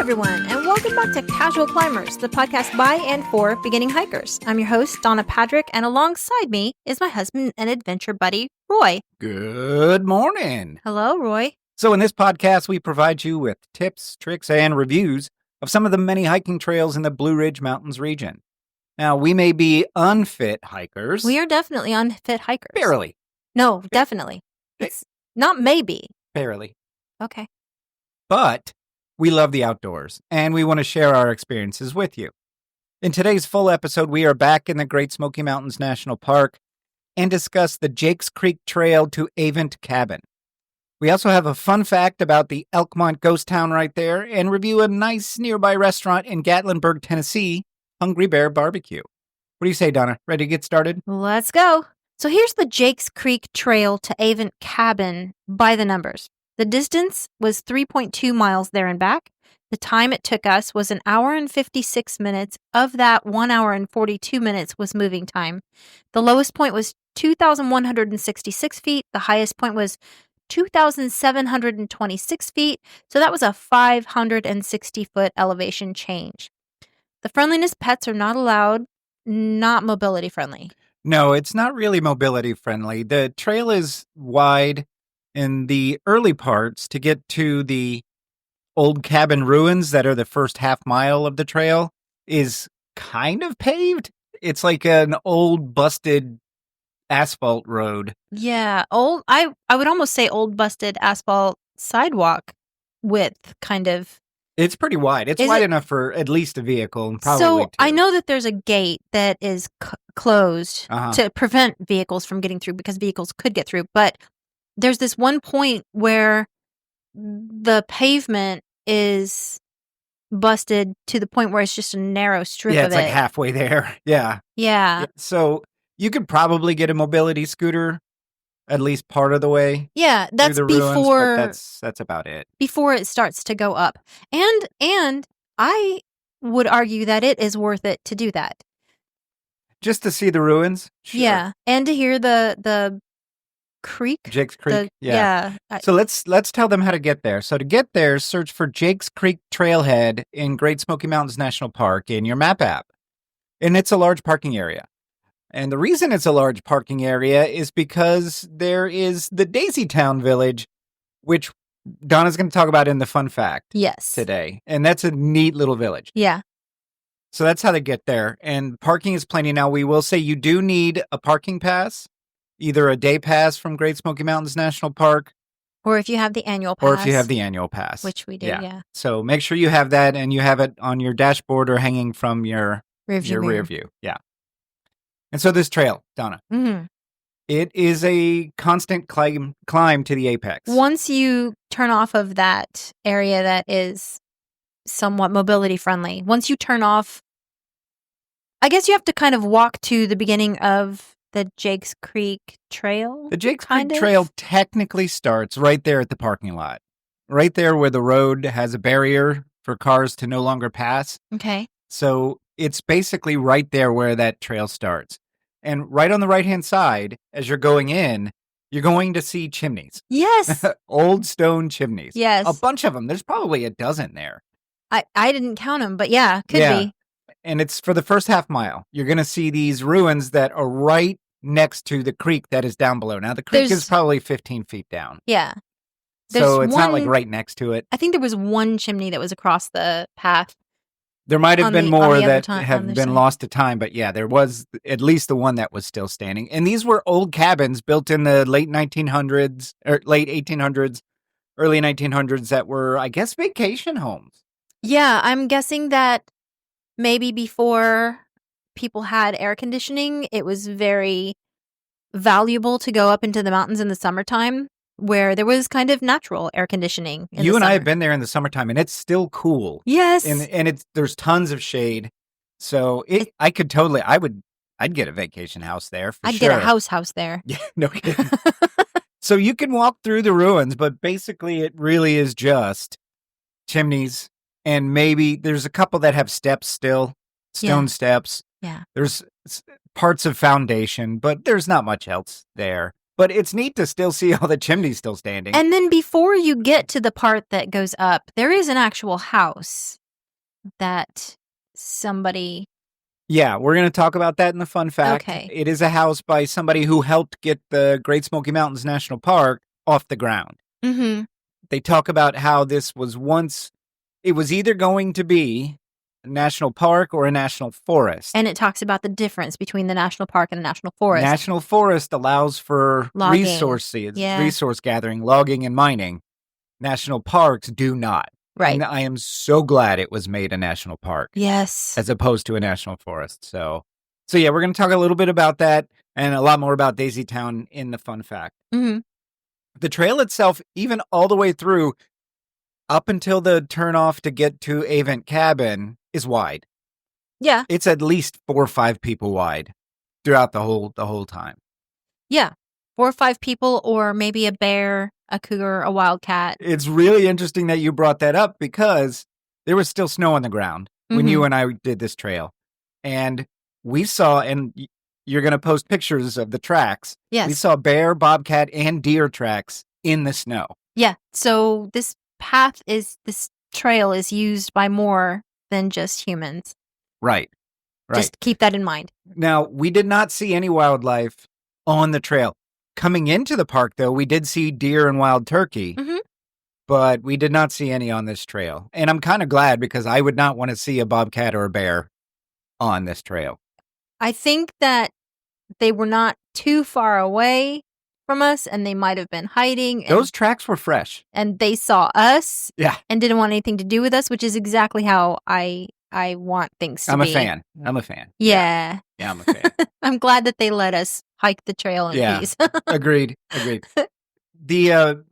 everyone, and welcome back to Casual Climbers, the podcast by and for beginning hikers. I'm your host, Donna Patrick, and alongside me is my husband and adventure buddy, Roy. Good morning. Hello, Roy. So in this podcast, we provide you with tips, tricks, and reviews of some of the many hiking trails in the Blue Ridge Mountains region. Now, we may be unfit hikers. We are definitely unfit hikers. Barely. No, definitely. It's not maybe. Barely. Okay. But we love the outdoors, and we want to share our experiences with you. In today's full episode, we are back in the Great Smoky Mountains National Park and discuss the Jakes Creek Trail to Avent Cabin. We also have a fun fact about the Elkmont Ghost Town right there and review a nice nearby restaurant in Gatlingburg, Tennessee, Hungry Bear BBQ. What do you say, Donna? Ready to get started? Let's go. So here's the Jakes Creek Trail to Avent Cabin by the numbers. The distance was 3.2 miles there and back. The time it took us was 1 hour and 56 minutes. Of that, 1 hour and 42 minutes was moving time. The lowest point was 2,166 feet. The highest point was 2,726 feet. So that was a 560-foot elevation change. The friendliness pets are not allowed, not mobility friendly. No, it's not really mobility friendly. The trail is wide in the early parts to get to the old cabin ruins that are the first half mile of the trail is kind of paved. It's like an old busted asphalt road. Yeah, I would almost say old busted asphalt sidewalk width kind of. It's pretty wide. It's wide enough for at least a vehicle and probably So two. I know that there's a gate that is closed to prevent vehicles from getting through because vehicles could get through, but there's this one point where the pavement is busted to the point where it's just a narrow strip of it. Yeah, it's like halfway there. Yeah. Yeah. So you could probably get a mobility scooter at least part of the way. Yeah, that's through the before ruins, but that's about it. Before it starts to go up. And I would argue that it is worth it to do that. Just to see the ruins? Sure. Yeah, and to hear the creek. Jakes Creek? Yeah. So let's tell them how to get there. So to get there, search for Jakes Creek Trailhead in Great Smoky Mountains National Park in your map app. And it's a large parking area. And the reason it's a large parking area is because there is the Daisy Town Village, which Donna's going to talk about in the fun fact today. And that's a neat little village. Yeah. So that's how they get there. And parking is plenty. Now, we will say you do need a parking pass, either a day pass from Great Smoky Mountains National Park. Or if you have the annual pass. Which we do, yeah. So make sure you have that and you have it on your dashboard or hanging from your rear view. Yeah. And so this trail, Donna, it is a constant climb to the apex. Once you turn off of that area that is somewhat mobility friendly, once you turn off, I guess you have to kind of walk to the beginning of the Jakes Creek Trail. The Jakes Creek Trail technically starts right there at the parking lot, right there where the road has a barrier for cars to no longer pass. Okay. So it's basically right there where that trail starts. And right on the right-hand side, as you're going in, you're going to see chimneys. Yes. Old stone chimneys. Yes. A bunch of them. There's probably a dozen there. I didn't count them, but yeah, could be. And it's for the first half mile. You're going to see these ruins that are right next to the creek that is down below. Now, the creek is probably 15 feet down. Yeah. So it's not like right next to it. I think there was one chimney that was across the path. There might have been more that have been lost to time, but yeah, there was at least the one that was still standing. And these were old cabins built in the late 1900s, or late 1800s, early 1900s that were, I guess, vacation homes. Yeah, I'm guessing that maybe before people had air conditioning, it was very valuable to go up into the mountains in the summertime where there was kind of natural air conditioning. You and I have been there in the summertime, and it's still cool. Yes. And there's tons of shade. So I'd get a vacation house there for I'd sure. get a house there. Yeah, no kidding. So you can walk through the ruins, but basically it really is just chimneys, and maybe there's a couple that have steps still, stone steps. Yeah. There's parts of foundation, but there's not much else there. But it's neat to still see all the chimneys still standing. And then before you get to the part that goes up, there is an actual house that somebody... Yeah, we're going to talk about that in the fun fact. Okay. It is a house by somebody who helped get the Great Smoky Mountains National Park off the ground. Mm-hmm. They talk about how this was once, it was either going to be a national park or a national forest. And it talks about the difference between the national park and the national forest. National forest allows for Logging. resource gathering, logging, and mining. National parks do not. Right. And I am so glad it was made a national park. Yes. As opposed to a national forest. So yeah, we're going to talk a little bit about that and a lot more about Daisy Town in the fun fact. Mm-hmm. The trail itself, even all the way through, up until the turnoff to get to Avent Cabin, is wide. Yeah. It's at least 4 or 5 people wide throughout the whole time. Yeah. 4 or 5 people, or maybe a bear, a cougar, a wildcat. It's really interesting that you brought that up because there was still snow on the ground when you and I did this trail. And we saw, and you're going to post pictures of the tracks. Yes. We saw bear, bobcat, and deer tracks in the snow. Yeah. So this trail is used by more than just humans. Right. Just keep that in mind. Now, we did not see any wildlife on the trail. Coming into the park, though, we did see deer and wild turkey, but we did not see any on this trail. And I'm kind of glad because I would not want to see a bobcat or a bear on this trail. I think that they were not too far away from us, and they might have been hiding. Those tracks were fresh. And they saw us and didn't want anything to do with us, which is exactly how I want things to be. I'm a fan. Yeah. Yeah, I'm a fan. I'm glad that they let us hike the trail in peace. Agreed. The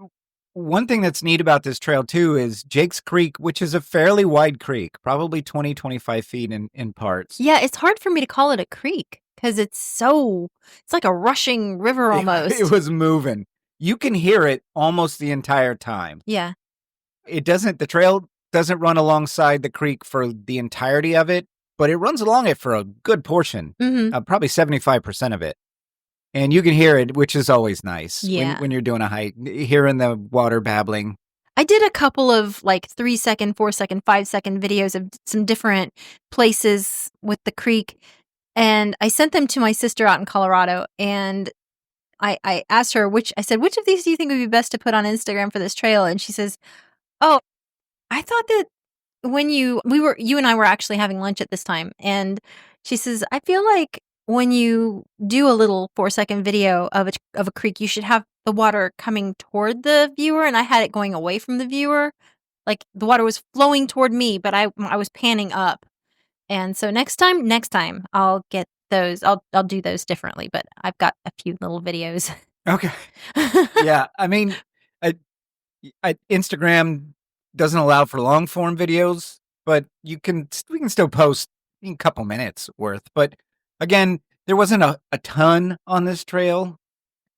one thing that's neat about this trail, too, is Jake's Creek, which is a fairly wide creek, probably 20, 25 feet in parts. Yeah, it's hard for me to call it a creek because it's like a rushing river almost. It was moving. You can hear it almost the entire time. Yeah. The trail doesn't run alongside the creek for the entirety of it, but it runs along it for a good portion, probably 75% of it. And you can hear it, which is always nice when you're doing a hike, hearing the water babbling. I did a couple of like 3-second, 4-second, 5-second videos of some different places with the creek. And I sent them to my sister out in Colorado. And I asked her, which of these do you think would be best to put on Instagram for this trail? And she says, oh, I thought that when you and I were actually having lunch at this time. And she says, I feel like when you do a little 4-second video of a creek, you should have the water coming toward the viewer. And I had it going away from the viewer. Like the water was flowing toward me, but I was panning up. And so next time I'll get those. I'll do those differently, but I've got a few little videos. Okay. Yeah. I mean, Instagram doesn't allow for long form videos, but we can still post a couple minutes worth. But again, there wasn't a ton on this trail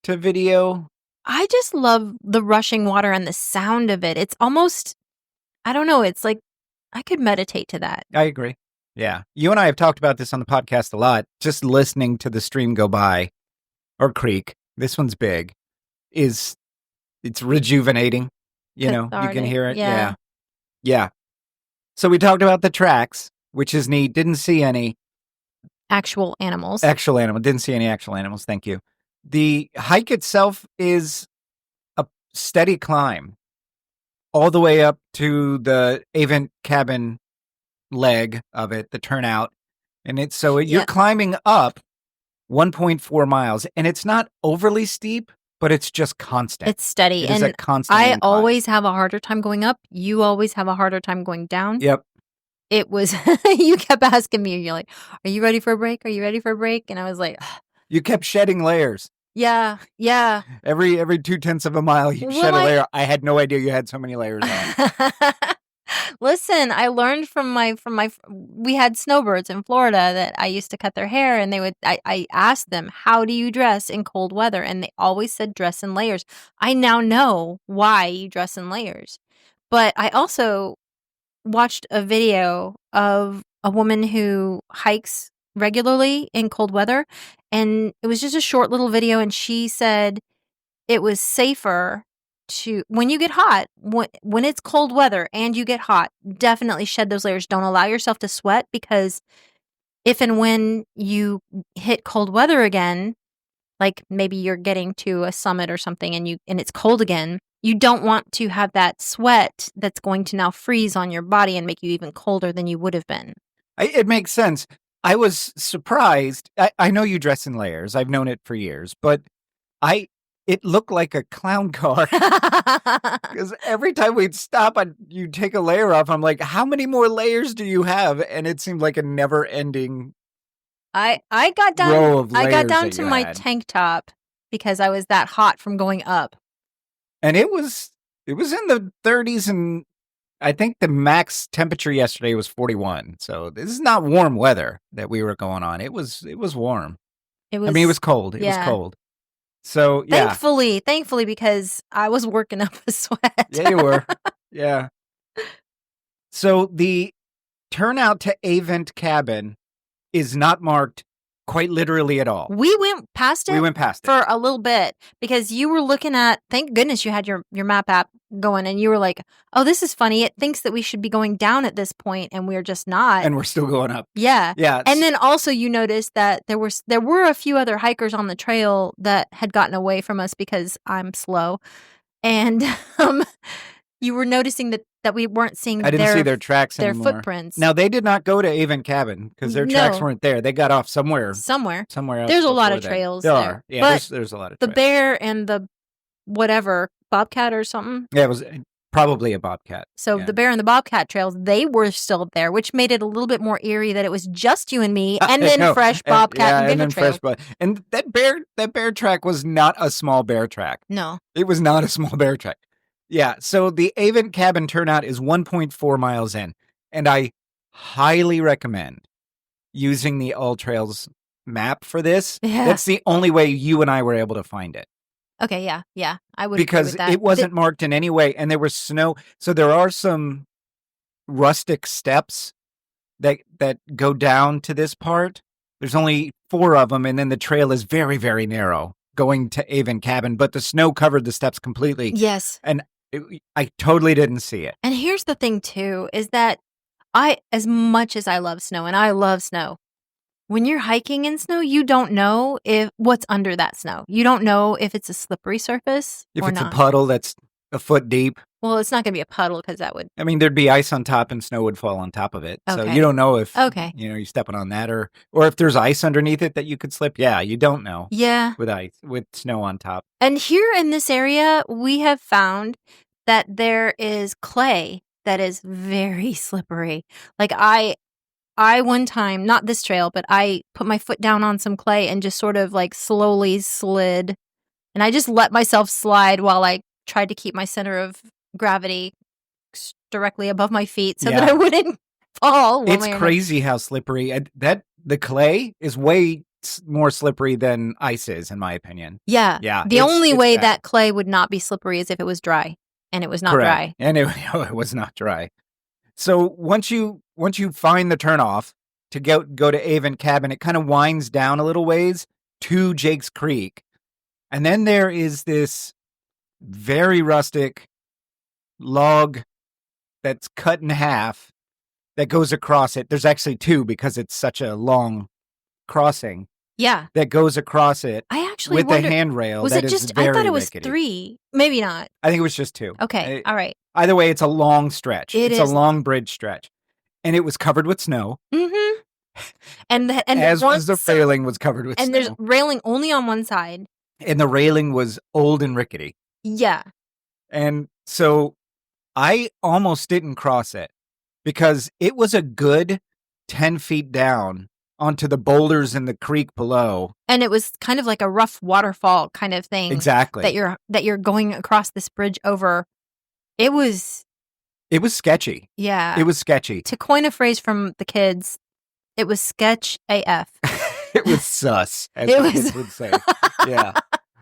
to video. I just love the rushing water and the sound of it. It's almost, I don't know, it's like I could meditate to that. I agree. Yeah. You and I have talked about this on the podcast a lot. Just listening to the stream go by, or creek, this one's big, it's rejuvenating. You know, you can hear it. Yeah. So we talked about the tracks, which is neat. Didn't see any actual animals. Didn't see any actual animals. Thank you. The hike itself is a steady climb all the way up to the Avent Cabin leg of it, the turnout. And you're climbing up 1.4 miles, and it's not overly steep, but it's just constant. It's steady. It is a constant incline. Always have a harder time going up. You always have a harder time going down. Yep. It was, you kept asking me, you're like, are you ready for a break? Are you ready for a break? And I was like, you kept shedding layers. Yeah. Every 0.2 of a mile, you shed a layer. I had no idea you had so many layers on. Listen, I learned from we had snowbirds in Florida that I used to cut their hair, and I asked them, how do you dress in cold weather? And they always said dress in layers. I now know why you dress in layers. But I also watched a video of a woman who hikes regularly in cold weather, and it was just a short little video, and she said it was safer to, when you get hot, when it's cold weather and you get hot, definitely shed those layers. Don't allow yourself to sweat, because if and when you hit cold weather again, like maybe you're getting to a summit or something and it's cold again, you don't want to have that sweat that's going to now freeze on your body and make you even colder than you would have been. It makes sense. I was surprised. I know you dress in layers. I've known it for years, but it looked like a clown car, because every time we'd stop, you'd take a layer off. I'm like, how many more layers do you have? And it seemed like a never-ending I got down row of I layers got down that to you my had. tank top because I was that hot from going up. And it was in the 30s, and I think the max temperature yesterday was 41. So this is not warm weather that we were going on. It was warm. It was, I mean, it was cold. It was cold. So, yeah. Thankfully, because I was working up a sweat. Yeah, you were. Yeah. So the turnout to Avent Cabin is not marked quite literally at all. We went past it. We went past it for a little bit because you were looking at, thank goodness you had your map app going, and you were like, oh, this is funny. It thinks that we should be going down at this point, and we're just not. And we're still going up. Yeah. Yeah. And then also you noticed that there were a few other hikers on the trail that had gotten away from us because I'm slow. And you were noticing that we weren't seeing I didn't see their tracks their anymore. footprints. Now, they did not go to Avent Cabin because their tracks weren't there. They got off somewhere else. There's a lot of trails there. there. Are. Yeah, but there's a lot of the trails. Bear and the whatever, Bobcat or something. Yeah, it was probably a Bobcat. So the Bear and the Bobcat trails, they were still there, which made it a little bit more eerie that it was just you and me, and then fresh Bobcat and Bigger Trail. And that bear track was not a small bear track. No. It was not a small bear track. Yeah, so the Avent Cabin turnout is 1.4 miles in, and I highly recommend using the All Trails map for this. Yeah. That's the only way you and I were able to find it. Okay, yeah, I would because agree with that. It wasn't marked in any way, and there was snow. So there are some rustic steps that go down to this part. There's only 4 of them, and then the trail is very, very narrow going to Avent Cabin, but the snow covered the steps completely. Yes. And I totally didn't see it. And here's the thing, too, is that as much as I love snow, and I love snow, when you're hiking in snow, you don't know what's under that snow. You don't know if it's a slippery surface If or it's not. a puddle that's a foot deep. Well, it's not going to be a puddle because that would... I mean, there'd be ice on top and snow would fall on top of it. Okay. So you don't know if you're stepping on that or if there's ice underneath it that you could slip. Yeah, you don't know. Yeah. With snow on top. And here in this area, we have found that there is clay that is very slippery. Like I one time, not this trail, but I put my foot down on some clay and just sort of like slowly slid. And I just let myself slide while I tried to keep my center of gravity directly above my feet so that I wouldn't fall. It's crazy how slippery the clay is way more slippery than ice is, in my opinion. Yeah. Yeah. The only way that clay would not be slippery is if it was dry, and it was not dry. And it was not dry. So once you find the turnoff to go to Avent Cabin, it kind of winds down a little ways to Jake's Creek. And then there is this very rustic log that's cut in half that goes across it. There's actually 2 because it's such a long crossing. Yeah. That goes across it. I actually with wondered, a handrail. Was that it is just, very I thought it was rickety. 3. Maybe not. I think it was just 2. Okay. All right. Either way, it's a long stretch. It's a long bridge stretch. And it was covered with snow. Mm-hmm. And the railing was covered with snow. And there's railing only on one side. And the railing was old and rickety. Yeah. And so I almost didn't cross it because it was a good 10 feet down onto the boulders in the creek below. And it was kind of like a rough waterfall kind of thing. Exactly. That you're going across this bridge over. It was sketchy. Yeah. It was sketchy. To coin a phrase from the kids, it was sketch AF. It was sus, as the kids would say. Yeah.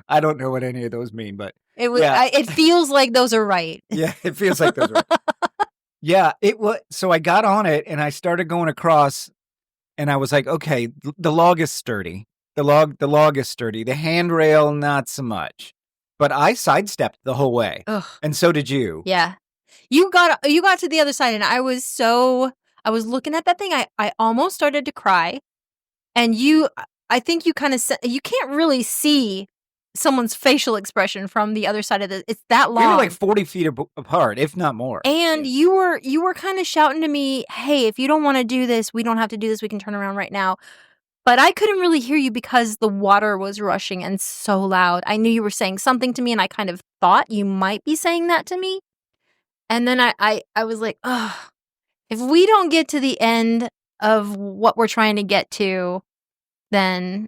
I don't know what any of those mean, but it was. Yeah. It feels like those are right. Yeah, it feels like those are right. Yeah, it was. So I got on it and I started going across, and I was like, okay, the log is sturdy. The log is sturdy. The handrail, not so much. but I sidestepped the whole way. Ugh. And so did you. Yeah. You got to the other side, and I was looking at that thing. I almost started to cry. And I think you kind of you can't really see someone's facial expression from the other side of it's that long. We were like 40 feet apart, if not more. And you were kind of shouting to me, "Hey, if you don't want to do this, we don't have to do this. We can turn around right now." But I couldn't really hear you because the water was rushing and so loud. I knew you were saying something to me, and I kind of thought you might be saying that to me. And then I was like, "Ugh, if we don't get to the end of what we're trying to get to, then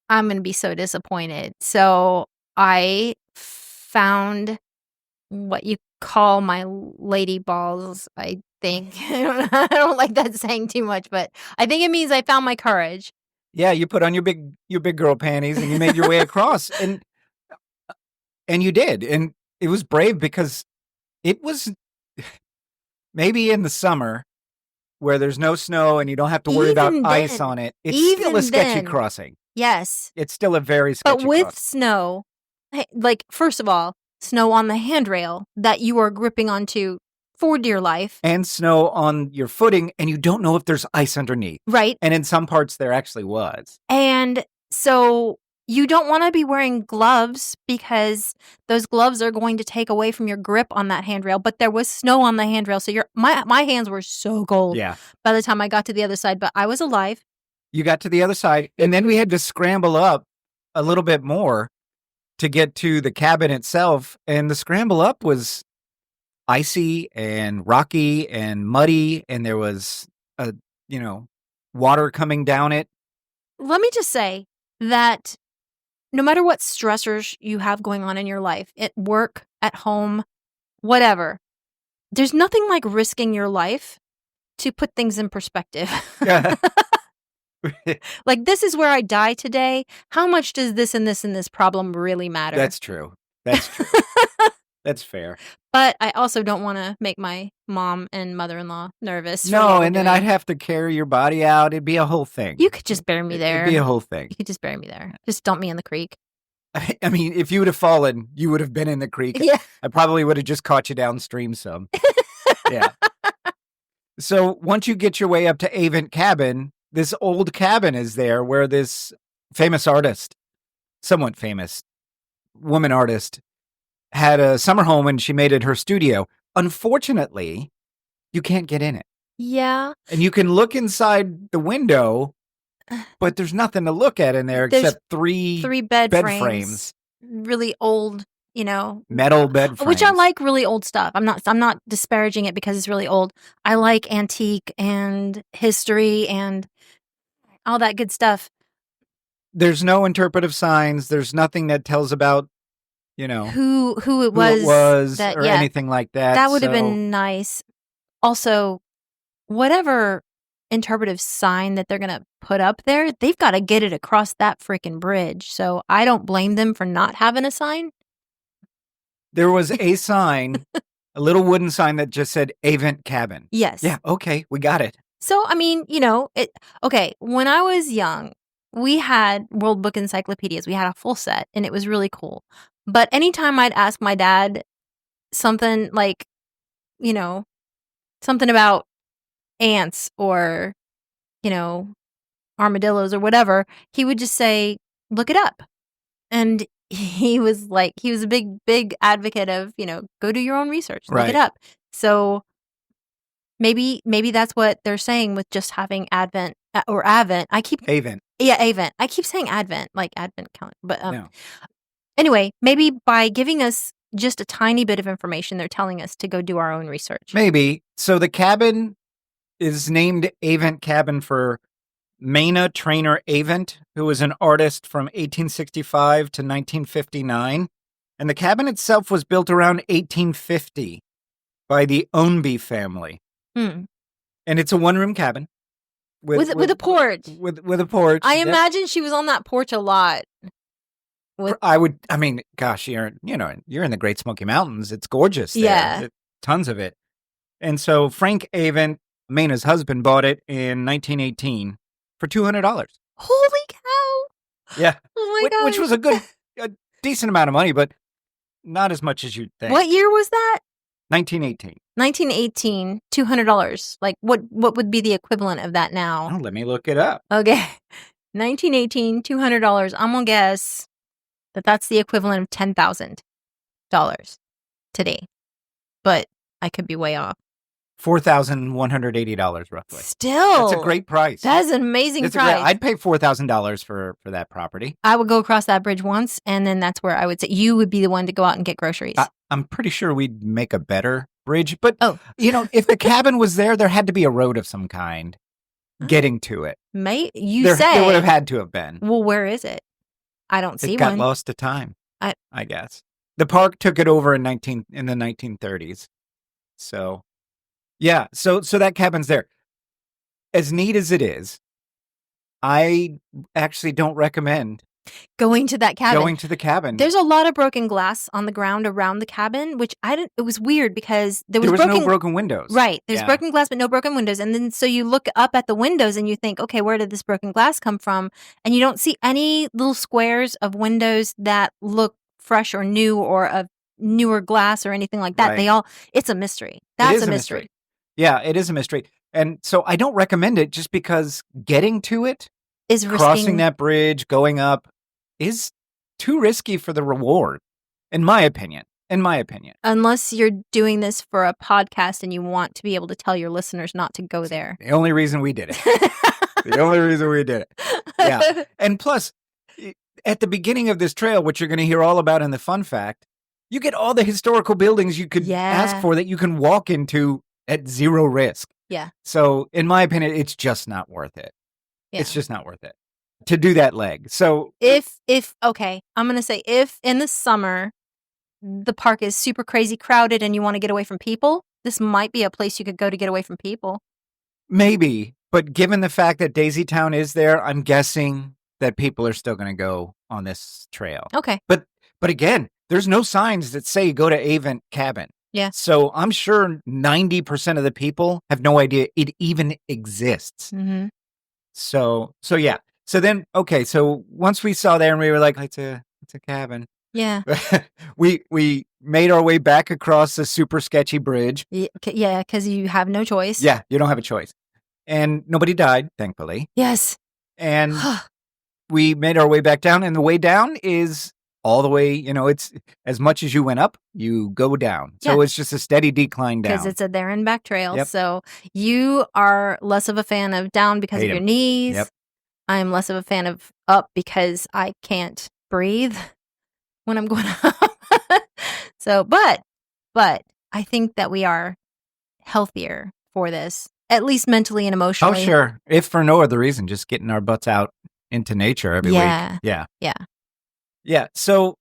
I'm going to be so disappointed." So I found what you call my lady balls, I think. I don't like that saying too much, but I think it means I found my courage. Yeah, you put on your big girl panties and you made your way across, and you did, and it was brave because it was maybe in the summer where there's no snow and you don't have to worry about ice on it. It's still a sketchy crossing. Yes, it's still a very sketchy but with crossing. snow, like first of all, snow on the handrail that you are gripping onto for dear life. And snow on your footing, and you don't know if there's ice underneath. Right. And in some parts, there actually was. And so you don't want to be wearing gloves because those gloves are going to take away from your grip on that handrail. But there was snow on the handrail, so my hands were so cold by the time I got to the other side. But I was alive. You got to the other side, and then we had to scramble up a little bit more to get to the cabin itself. And the scramble up was icy and rocky and muddy, and there was water coming down it. Let me just say that no matter what stressors you have going on in your life, at work, at home, whatever, there's nothing like risking your life to put things in perspective. Like, this is where I die today. How much does this and this and this problem really matter? That's true. That's fair. But I also don't want to make my mom and mother-in-law nervous. No, and then I'd have to carry your body out. It'd be a whole thing. You could just bury me there. It'd be a whole thing. You could just bury me there. Just dump me in the creek. I mean, if you would have fallen, you would have been in the creek. Yeah. I probably would have just caught you downstream some. Yeah. So once you get your way up to Avent Cabin, this old cabin is there where this famous artist, somewhat famous woman artist, had a summer home and she made it her studio. Unfortunately, you can't get in it. Yeah. And you can look inside the window, but there's nothing to look at in there except three bed frames. Really old, metal bed frames. Which I like really old stuff. I'm not disparaging it because it's really old. I like antique and history and all that good stuff. There's no interpretive signs. There's nothing that tells about who it was or anything like that. That would have been nice. Also, whatever interpretive sign that they're going to put up there, they've got to get it across that freaking bridge. So I don't blame them for not having a sign. There was a sign, a little wooden sign that just said Avent Cabin. Yes. Yeah, okay, we got it. So, I mean, okay, when I was young, we had World Book encyclopedias. We had a full set, and it was really cool. But anytime I'd ask my dad something like, something about ants or, armadillos or whatever, he would just say, look it up. And he was a big advocate of, go do your own research, look it up. So maybe that's what they're saying with just having Advent or Avent. Avent. Yeah, Avent. I keep saying Advent, like Advent calendar. But no. Anyway, maybe by giving us just a tiny bit of information, they're telling us to go do our own research. Maybe. So the cabin is named Avent Cabin for Maina Trainer Avent, who was an artist from 1865 to 1959. And the cabin itself was built around 1850 by the Ownby family. And it's a one-room cabin. With a porch. With a porch. I imagine she was on that porch a lot. Gosh, you're in the Great Smoky Mountains. It's gorgeous there. Yeah. Tons of it. And so Frank Avent, Maina's husband, bought it in 1918 for $200. Holy cow. Yeah. Oh my God. Which was a decent amount of money, but not as much as you'd think. What year was that? 1918. 1918, $200. Like, what would be the equivalent of that now? Oh, let me look it up. Okay. 1918, $200. I'm going to guess that that's the equivalent of $10,000 today. But I could be way off. $4,180 roughly. Still. That's a great price. That is an amazing price. I'd pay $4,000 for that property. I would go across that bridge once, and then that's where I would say you would be the one to go out and get groceries. I'm pretty sure we'd make a better bridge. But, if the cabin was there had to be a road of some kind getting to it. There would have had to have been. Well, where is it? I don't see one. It got lost to time, I guess. The park took it over in the 1930s. So, yeah. So that cabin's there. As neat as it is, I actually don't recommend going to that cabin. Going to the cabin. There's a lot of broken glass on the ground around the cabin, which it was weird because there was no broken windows. Right. There's broken glass, but no broken windows. And then so you look up at the windows and you think, okay, where did this broken glass come from? And you don't see any little squares of windows that look fresh or new or of newer glass or anything like that. Right. It's a mystery. That's a mystery. Yeah, it is a mystery. And so I don't recommend it just because getting to it is crossing that bridge, going up is too risky for the reward, in my opinion. Unless you're doing this for a podcast and you want to be able to tell your listeners not to go there. The only reason we did it. Yeah. And plus, at the beginning of this trail, which you're going to hear all about in the fun fact, you get all the historical buildings you could ask for that you can walk into at zero risk. Yeah. So, in my opinion, it's just not worth it. Yeah. It's just not worth it to do that leg. So, I'm going to say if in the summer the park is super crazy crowded and you want to get away from people, this might be a place you could go to get away from people. Maybe, but given the fact that Daisy Town is there, I'm guessing that people are still going to go on this trail. Okay. But again, there's no signs that say go to Avent Cabin. Yeah. So I'm sure 90% of the people have no idea it even exists. Mm-hmm. So yeah. So then, okay. So once we saw there and we were like, it's a cabin. Yeah. we made our way back across the super sketchy bridge. Yeah. Because you have no choice. Yeah. You don't have a choice. And nobody died, thankfully. Yes. And we made our way back down, and the way down is all the way, it's as much as you went up, you go down. So it's just a steady decline down. Because it's a there and back trail. Yep. So you are less of a fan of down because of your knees. Yep. I'm less of a fan of up because I can't breathe when I'm going up. So, but I think that we are healthier for this, at least mentally and emotionally. Oh, sure. If for no other reason, just getting our butts out into nature every week. Yeah. Yeah. So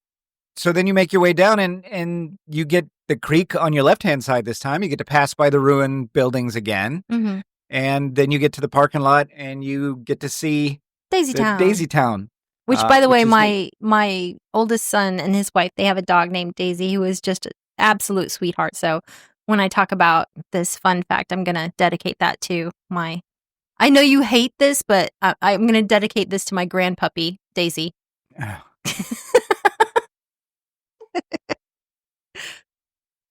then you make your way down and you get the creek on your left-hand side this time. You get to pass by the ruined buildings again. Mm-hmm. And then you get to the parking lot and you get to see Daisy Town. Which, by the way, my oldest son and his wife, they have a dog named Daisy who is just an absolute sweetheart. So when I talk about this fun fact, I'm going to dedicate that to I know you hate this, but I'm going to dedicate this to my grandpuppy, Daisy.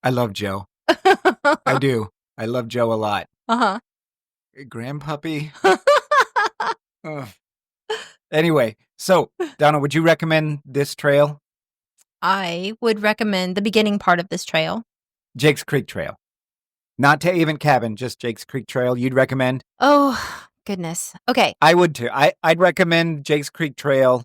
I love Joe. I do. I love Joe a lot. Uh-huh. Grandpuppy. Anyway, so Donna, would you recommend this trail? I would recommend the beginning part of this trail. Jake's Creek Trail. Not to Avent Cabin, just Jake's Creek Trail. You'd recommend? Oh, goodness. Okay. I would too. I'd recommend Jake's Creek Trail,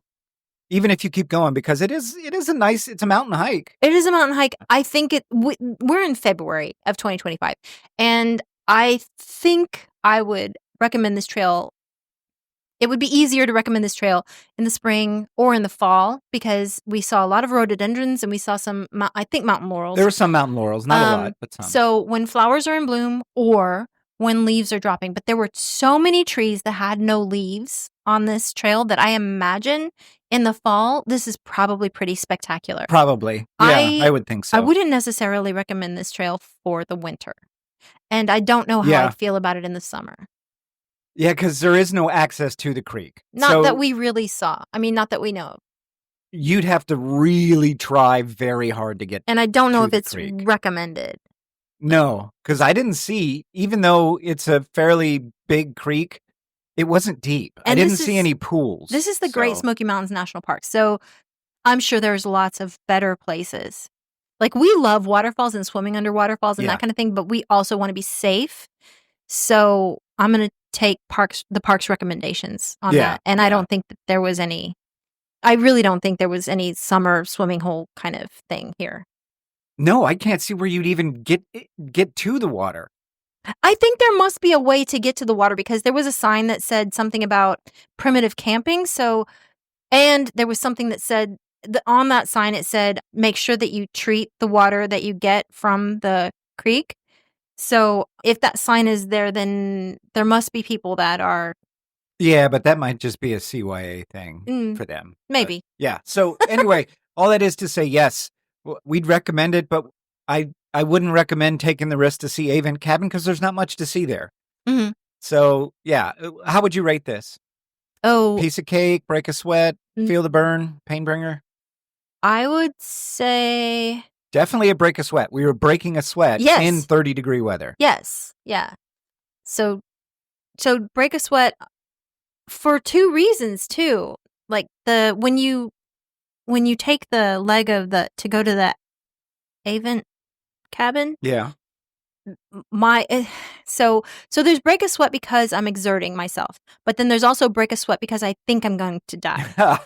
even if you keep going, because it's a mountain hike. It is a mountain hike. I think we're in February of 2025, and I think I would recommend this trail. It would be easier to recommend this trail in the spring or in the fall because we saw a lot of rhododendrons and we saw some, I think, mountain laurels. There were some mountain laurels, not a lot, but some. So when flowers are in bloom or when leaves are dropping, but there were so many trees that had no leaves on this trail that I imagine in the fall, this is probably pretty spectacular. Probably. Yeah, I would think so. I wouldn't necessarily recommend this trail for the winter. And I don't know how I'd feel about it in the summer. Yeah, because there is no access to the creek. Not that we really saw. I mean, not that we know of. you'd have to really try very hard to get. And I don't know to if the it's creek. recommended. No, because I didn't see, even though it's a fairly big creek, it wasn't deep. I And didn't this see is- any pools. This is the Great so- Smoky Mountains National Park, so I'm sure there's lots of better places. Like, we love waterfalls and swimming under waterfalls and Yeah. that kind of thing, but we also want to be safe. So I'm going to take the park's recommendations on Yeah, that. And yeah. I don't think that there was any. I really don't think there was any summer swimming hole kind of thing here. No, I can't see where you'd even get to the water. I think there must be a way to get to the water because there was a sign that said something about primitive camping. So, and there was something that said on that sign, it said, make sure that you treat the water that you get from the creek. So if that sign is there, then there must be people that are. Yeah, but that might just be a CYA thing for them. Maybe. But, yeah. So anyway, all that is to say, yes, we'd recommend it, but I wouldn't recommend taking the risk to see Avent Cabin because there's not much to see there. Mm-hmm. So yeah, how would you rate this? Oh, Piece of cake, break a sweat, feel the burn, pain bringer? I would say Definitely a break a sweat. We were breaking a sweat in 30-degree weather. Yes. Yeah. So break a sweat for two reasons too. Like when you take the leg of to go to the Avent Cabin. Yeah. So there's break a sweat because I'm exerting myself, but then there's also break a sweat because I think I'm going to die.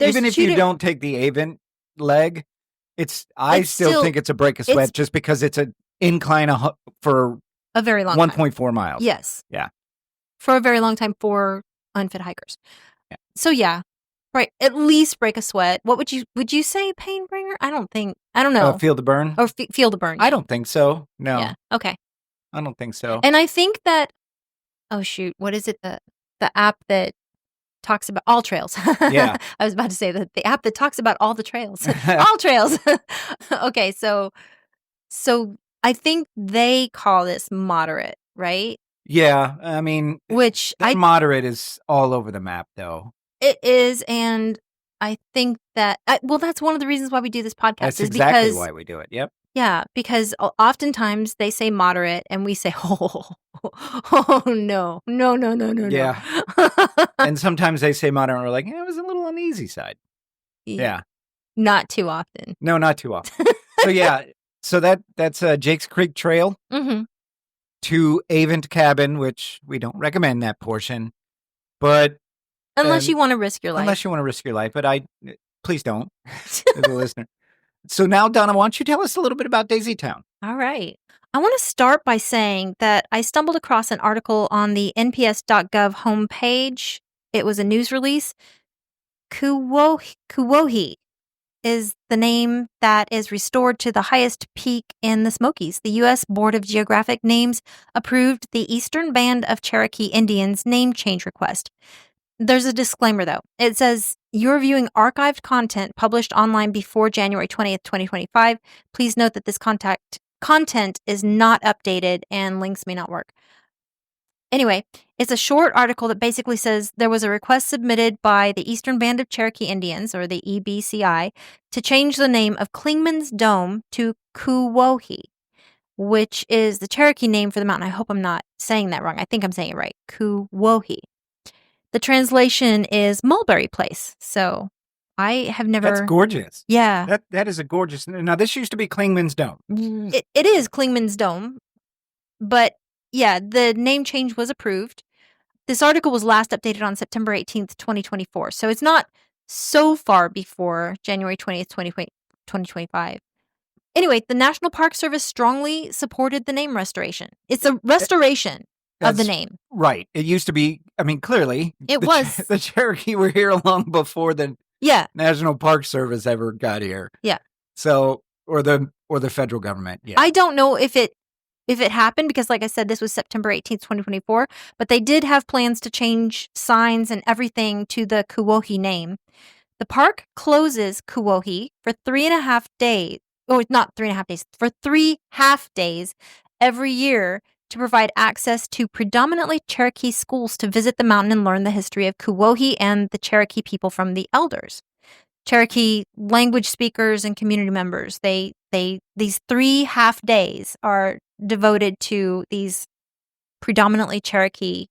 Even if you don't take the Avent leg, I still think it's a break a sweat just because it's an incline for a very long 1.4 miles. Yes. Yeah. For a very long time for unfit hikers. Yeah. So yeah. Right. At least break a sweat. What would you say pain bringer? I don't know. Feel the burn? Or feel the burn. I don't think so. No. Yeah. Okay. I don't think so. And I think that, oh shoot, what is it? The app that talks about all trails. Yeah. I was about to say that the app that talks about all the trails. All trails. Okay. So I think they call this moderate, right? Yeah. I mean, moderate is all over the map though. It is, and I think that that's one of the reasons why we do this podcast. That's exactly why we do it. Yep. Yeah, because oftentimes they say moderate, and we say, oh no. Yeah. And sometimes they say moderate, and we're like, it was a little on the easy side. Yeah. Not too often. No, not too often. So yeah, that's Jake's Creek Trail to Avent Cabin, which we don't recommend that portion, but. Unless you want to risk your life. Unless you want to risk your life, but please don't, as a listener. So now, Donna, why don't you tell us a little bit about Daisy Town? All right. I want to start by saying that I stumbled across an article on the nps.gov homepage. It was a news release. Kuwohi is the name that is restored to the highest peak in the Smokies. The U.S. Board of Geographic Names approved the Eastern Band of Cherokee Indians name change request. There's a disclaimer, though. It says, you're viewing archived content published online before January 20th, 2025. Please note that this content is not updated and links may not work. Anyway, it's a short article that basically says there was a request submitted by the Eastern Band of Cherokee Indians, or the EBCI, to change the name of Clingman's Dome to Kuwohi, which is the Cherokee name for the mountain. I hope I'm not saying that wrong. I think I'm saying it right. Kuwohi. The translation is Mulberry Place. So I have never. That's gorgeous. Yeah. That is a gorgeous. Now, this used to be Clingman's Dome. It is Clingman's Dome. But yeah, the name change was approved. This article was last updated on September 18th, 2024. So it's not so far before January 20th, 2025. Anyway, the National Park Service strongly supported the name restoration. It's a restoration of the name. Right. It used to be, I mean, clearly. Was. The Cherokee were here long before the National Park Service ever got here. Yeah. So, or the federal government. Yeah. I don't know if it happened because, like I said, this was September 18th, 2024, but they did have plans to change signs and everything to the Kuwohi name. The park closes Kuwohi for 3.5 days, or not 3.5 days, for 3 half days every year to provide access to predominantly Cherokee schools to visit the mountain and learn the history of Kuwohi and the Cherokee people from the elders. Cherokee language speakers and community members. These 3 half days are devoted to these predominantly Cherokee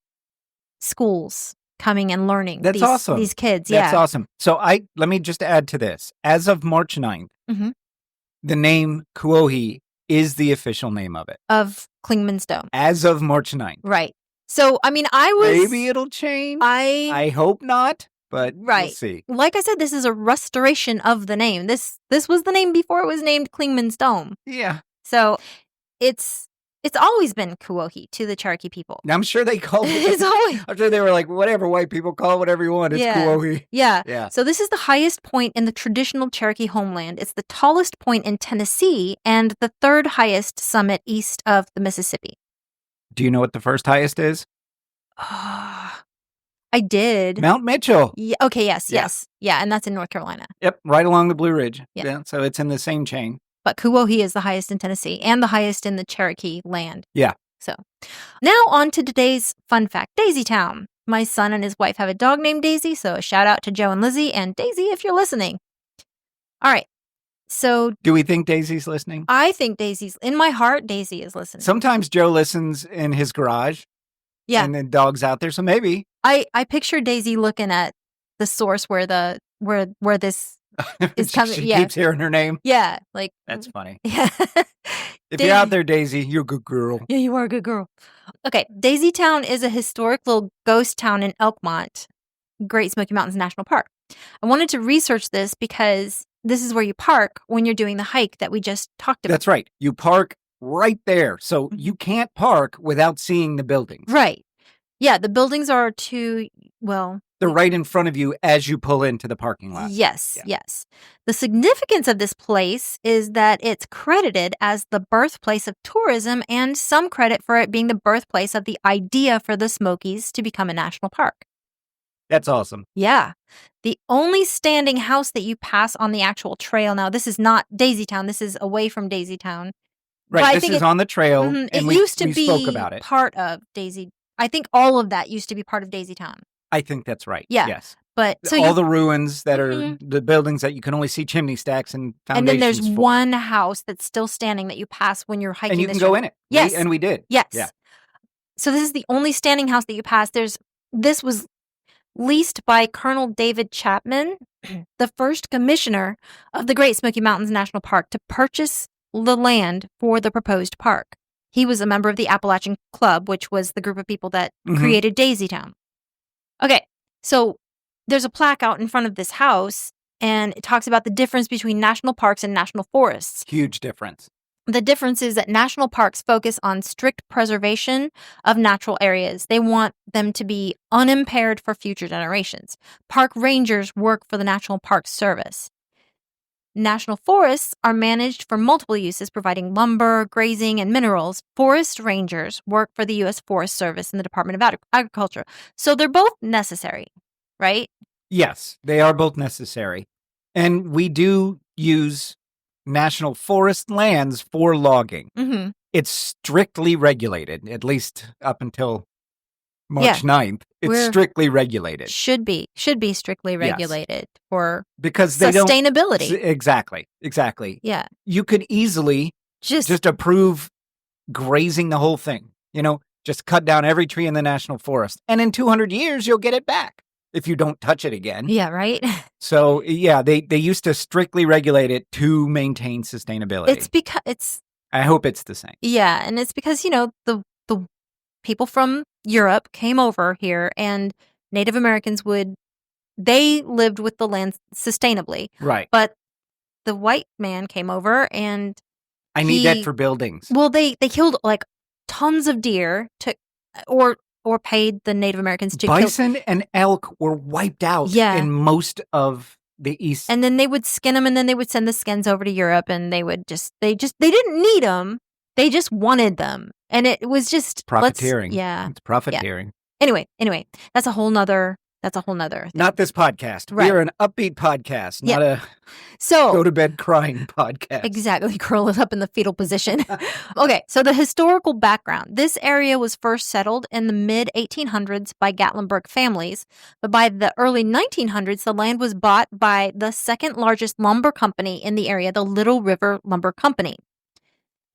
schools coming and learning. That's awesome. These kids, That's yeah. awesome. So let me just add to this. As of March 9th, Mhm. the name Kuohi is the official name of it. Of Klingman's Dome. As of March 9th. Right. So, I mean, Maybe it'll change. I hope not, but we'll see. Like I said, this is a restoration of the name. This was the name before it was named Klingman's Dome. Yeah. So, it's always been Kuohi to the Cherokee people. I'm sure they called it. It's always. I'm sure they were like, whatever, white people call it whatever you want. It's Kuohi. Yeah. Yeah. So this is the highest point in the traditional Cherokee homeland. It's the tallest point in Tennessee and the 3rd highest summit east of the Mississippi. Do you know what the first highest is? I did. Mount Mitchell. Yeah. Okay. Yes. Yeah. And that's in North Carolina. Yep. Right along the Blue Ridge. Yeah. So it's in the same chain. But Kuohi is the highest in Tennessee and the highest in the Cherokee land. Yeah. So now on to today's fun fact, Daisy Town. My son and his wife have a dog named Daisy, so a shout out to Joe and Lizzie and Daisy if you're listening. All right. So do we think Daisy's listening? I think Daisy's, in my heart, Daisy is listening. Sometimes Joe listens in his garage. Yeah. And then dog's out there, so maybe. I picture Daisy looking at the source where this is coming. She keeps hearing her name. Yeah. Like that's funny. Yeah. If you're out there, Daisy, you're a good girl. Yeah, you are a good girl. Okay. Daisy Town is a historic little ghost town in Elkmont, Great Smoky Mountains National Park. I wanted to research this because this is where you park when you're doing the hike that we just talked about. That's right. You park right there. So you can't park without seeing the buildings. Right. Yeah, the buildings are they're right in front of you as you pull into the parking lot. Yes. The significance of this place is that it's credited as the birthplace of tourism and some credit for it being the birthplace of the idea for the Smokies to become a national park. That's awesome. Yeah. The only standing house that you pass on the actual trail, now this is not Daisy Town, this is away from Daisy Town. Right, this is on the trail, and it we used to be be spoke about it. Part of Daisy. I think all of that used to be part of Daisy Town. I think that's right. Yeah. Yes. But so all the ruins that are the buildings that you can only see chimney stacks and foundations. And then there's for. one house that's still standing that you pass when you're hiking. And you can go in it. Yes. And we did. Yes. Yeah. So this is the only standing house that you pass. This was leased by Colonel David Chapman, the first commissioner of the Great Smoky Mountains National Park, to purchase the land for the proposed park. He was a member of the Appalachian Club, which was the group of people that created Daisy Town. Okay, so there's a plaque out in front of this house, and it talks about the difference between national parks and national forests. Huge difference. The difference is that national parks focus on strict preservation of natural areas. They want them to be unimpaired for future generations. Park rangers work for the National Park Service. National forests are managed for multiple uses, providing lumber, grazing, and minerals. Forest rangers work for the U.S. Forest Service and the Department of Agriculture. So they're both necessary, right? Yes, they are both necessary. And we do use national forest lands for logging. Mm-hmm. It's strictly regulated, at least up until March 9th. It's strictly regulated. Should be strictly regulated for because they sustainability. Exactly. Yeah. You could easily just approve grazing the whole thing. Just cut down every tree in the national forest. And in 200 years, you'll get it back if you don't touch it again. Yeah, right? So, yeah, they used to strictly regulate it to maintain sustainability. It's because I hope it's the same. Yeah, and it's because, the people from Europe came over here, and Native Americans they lived with the land sustainably. Right. But the white man came over, and I need that for buildings. Well, they killed like tons of deer or paid the Native Americans to Bison and elk were wiped out in most of the East. And then they would skin them, and then they would send the skins over to Europe, and they didn't need them. They just wanted them. And it was just profiteering. Yeah. It's profiteering. Yeah. Anyway, that's a whole nother That's a whole nother thing. Not this podcast. Right. We are an upbeat podcast, Yeah. not a So go to bed crying podcast. exactly, curl it up in the fetal position. Okay, so the historical background. This area was first settled in the mid-1800s by Gatlingburg families, but by the early 1900s, the land was bought by the second largest lumber company in the area, the Little River Lumber Company.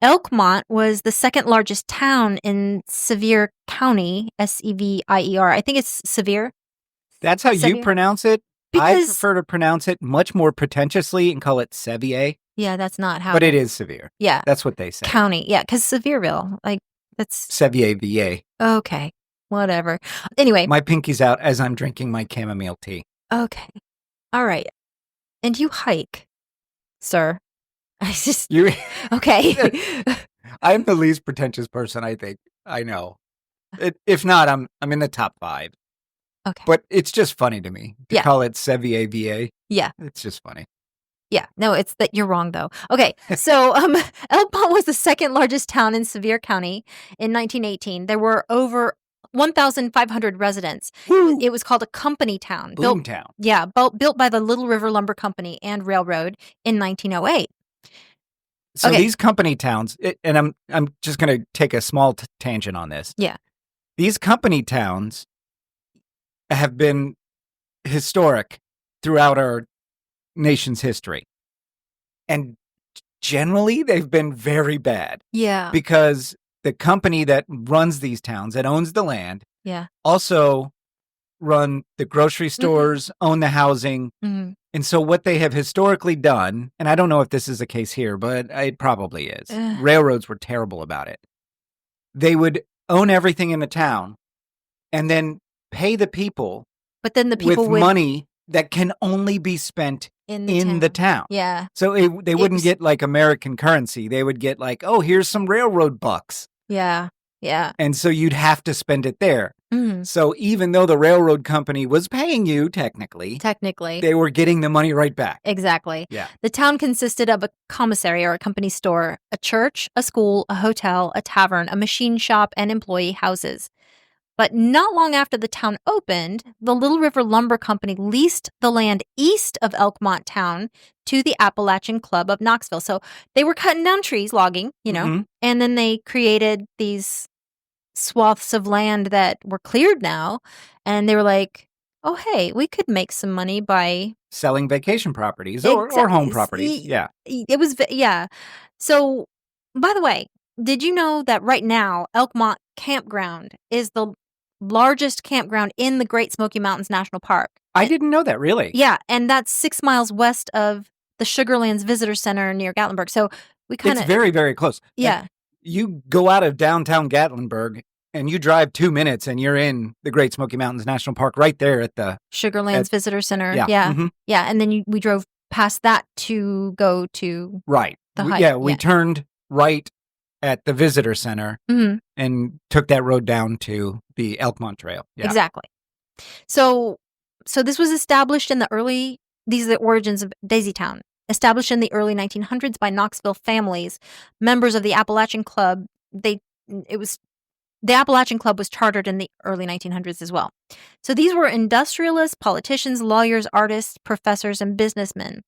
Elkmont was the second largest town in Sevier County, Sevier. I think it's Sevier. That's how you Sevier? pronounce it? I Because, prefer to pronounce it much more pretentiously and call it Sevier, yeah, that's not how. but it is Sevier. Yeah, That's what they say. county. Yeah, because Sevierville, like, that's Sevier, VA. okay. Whatever. Anyway, My pinky's out as I'm drinking my chamomile tea. okay. All right. And you hike, sir. I just, You, okay. I'm the least pretentious person I think I know. If not, I'm in the top 5. Okay. But it's just funny to me to Yeah. call it Sevier, VA. Yeah. It's just funny. Yeah, no, it's that you're wrong though. Okay, so Elkmont was the second largest town in Sevier County in 1918. There were over 1,500 residents. Woo! It was called a company town. Boomtown. Built by the Little River Lumber Company and Railroad in 1908. So Okay. these company towns, and I'm just going to take a small tangent on this. Yeah. These company towns have been historic throughout our nation's history. And generally, they've been very bad Yeah. because the company that runs these towns, that owns the land, Yeah. also run the grocery stores, own the housing. Mhm. And so what they have historically done, and I don't know if this is the case here, but it probably is. Ugh. Railroads were terrible about it. They would own everything in the town and then pay the people But then the people with would money that can only be spent in in the town. Yeah. So they wouldn't was- get like American currency. They would get like, oh, here's some railroad bucks. Yeah. Yeah. And so you'd have to spend it there. Mhm. So even though the railroad company was paying you technically, Technically. they were getting the money right back. Exactly. Yeah. The town consisted of a commissary or a company store, a church, a school, a hotel, a tavern, a machine shop, and employee houses. But not long after the town opened, the Little River Lumber Company leased the land east of Elkmont Town to the Appalachian Club of Knoxville. So they were cutting down trees, logging, Mhm. and then they created these swaths of land that were cleared now. And they were like, oh, hey, we could make some money by Selling vacation properties or home properties. Yeah. It was, yeah. So, by the way, did you know that right now, Elkmont Campground is the largest campground in the Great Smoky Mountains National Park? I didn't know that, really. Yeah, and that's 6 miles west of the Sugarlands Visitor Center near Gatlingburg. So we kind It's of, very, very close. Like, yeah, you go out of downtown Gatlingburg and you drive 2 minutes and you're in the Great Smoky Mountains National Park right there at the... Sugarlands Visitor Center. Yeah. Yeah, Mhm. yeah. And then we drove past that to go to Right. the We- hike. yeah, we turned right at the visitor center Mhm. and took that road down to the Elkmont Trail. Yeah. Exactly. So this was established in the early, these are the origins of Daisytown, established in the early 1900s by Knoxville families, members of the Appalachian Club. The Appalachian Club was chartered in the early 1900s as well. So these were industrialists, politicians, lawyers, artists, professors, and businessmen.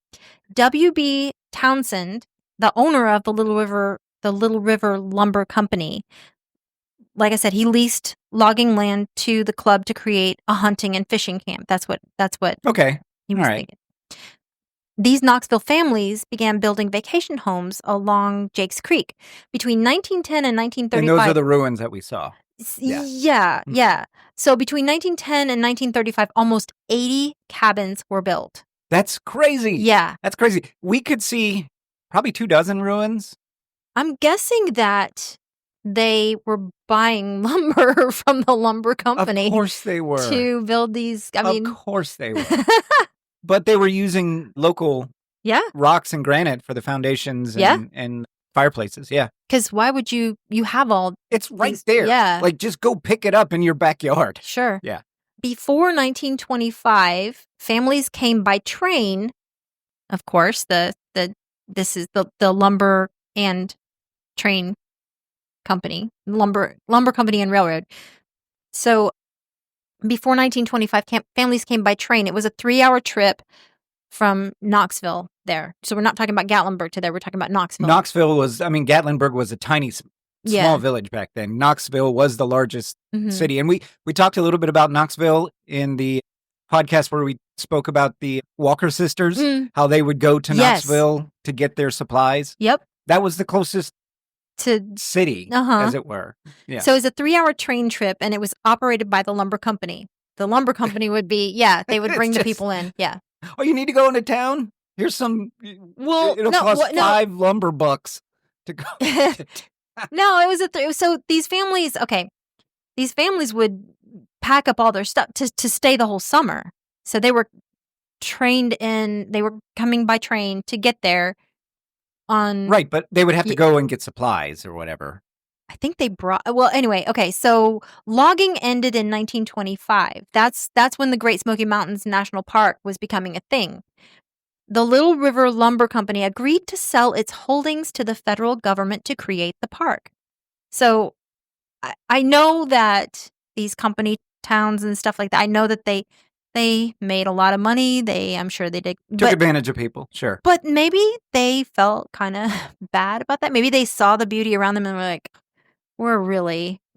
W.B. Townsend, the owner of the Little River Lumber Company, like I said, he leased logging land to the club to create a hunting and fishing camp. That's what Okay. he was All right. thinking. These Knoxville families began building vacation homes along Jake's Creek between 1910 and And 1935. those are the ruins that we saw. Yeah. Yeah, Mm. yeah. So between 1910 and 1935, almost 80 cabins were built. That's crazy. Yeah. That's crazy. We could see probably 24 ruins. I'm guessing that they were buying lumber from the lumber company Of course they were. to build these. I mean, Of course they were. But they were using local yeah, rocks and granite for the foundations Yeah. and fireplaces. Yeah. because why would you have all, It's right These- there. yeah. Like, just go pick it up in your backyard. sure. Yeah. Before 1925, families came by train. Of course, this is the lumber and train company, lumber company and railroad. So before 1925, families came by train. It was a 3-hour trip from Knoxville there. So we're not talking about Gatlingburg to there. We're talking about Knoxville. Gatlinburg was a tiny, small village back then. Knoxville was the largest city. And we talked a little bit about Knoxville in the podcast where we spoke about the Walker sisters, how they would go to Knoxville to get their supplies. Yep. That was the closest to city, as it were. Yeah. So it was a 3-hour train trip, and it was operated by the lumber company. The lumber company would be, they would bring the people in. Yeah. Oh, you need to go into town? Here's some. Well, it'll cost $5 lumber bucks to go. No, it was so these families. Okay, these families would pack up all their stuff to stay the whole summer. So they were trained in. They were coming by train to get there. Right, but they would have to go and get supplies or whatever. I think they brought. Well, anyway, okay. So logging ended in 1925. That's when the Great Smoky Mountains National Park was becoming a thing. The Little River Lumber Company agreed to sell its holdings to the federal government to create the park. So I know that these company towns and stuff like that, I know that they made a lot of money. I'm sure they did. Took advantage of people, sure. But maybe they felt kind of bad about that. Maybe they saw the beauty around them and were like,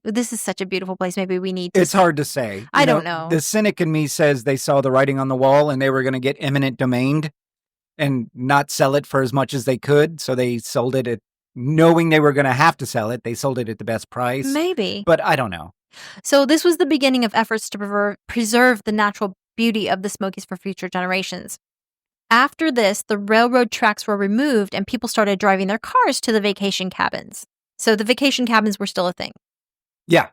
this is such a beautiful place. Maybe we need to. It's hard to say. I don't know. The cynic in me says they saw the writing on the wall and they were going to get eminent domained and not sell it for as much as they could. So they sold it knowing they were going to have to sell it. They sold it at the best price. Maybe. But I don't know. So this was the beginning of efforts to preserve the natural beauty of the Smokies for future generations. After this, the railroad tracks were removed and people started driving their cars to the vacation cabins. So the vacation cabins were still a thing. Yeah.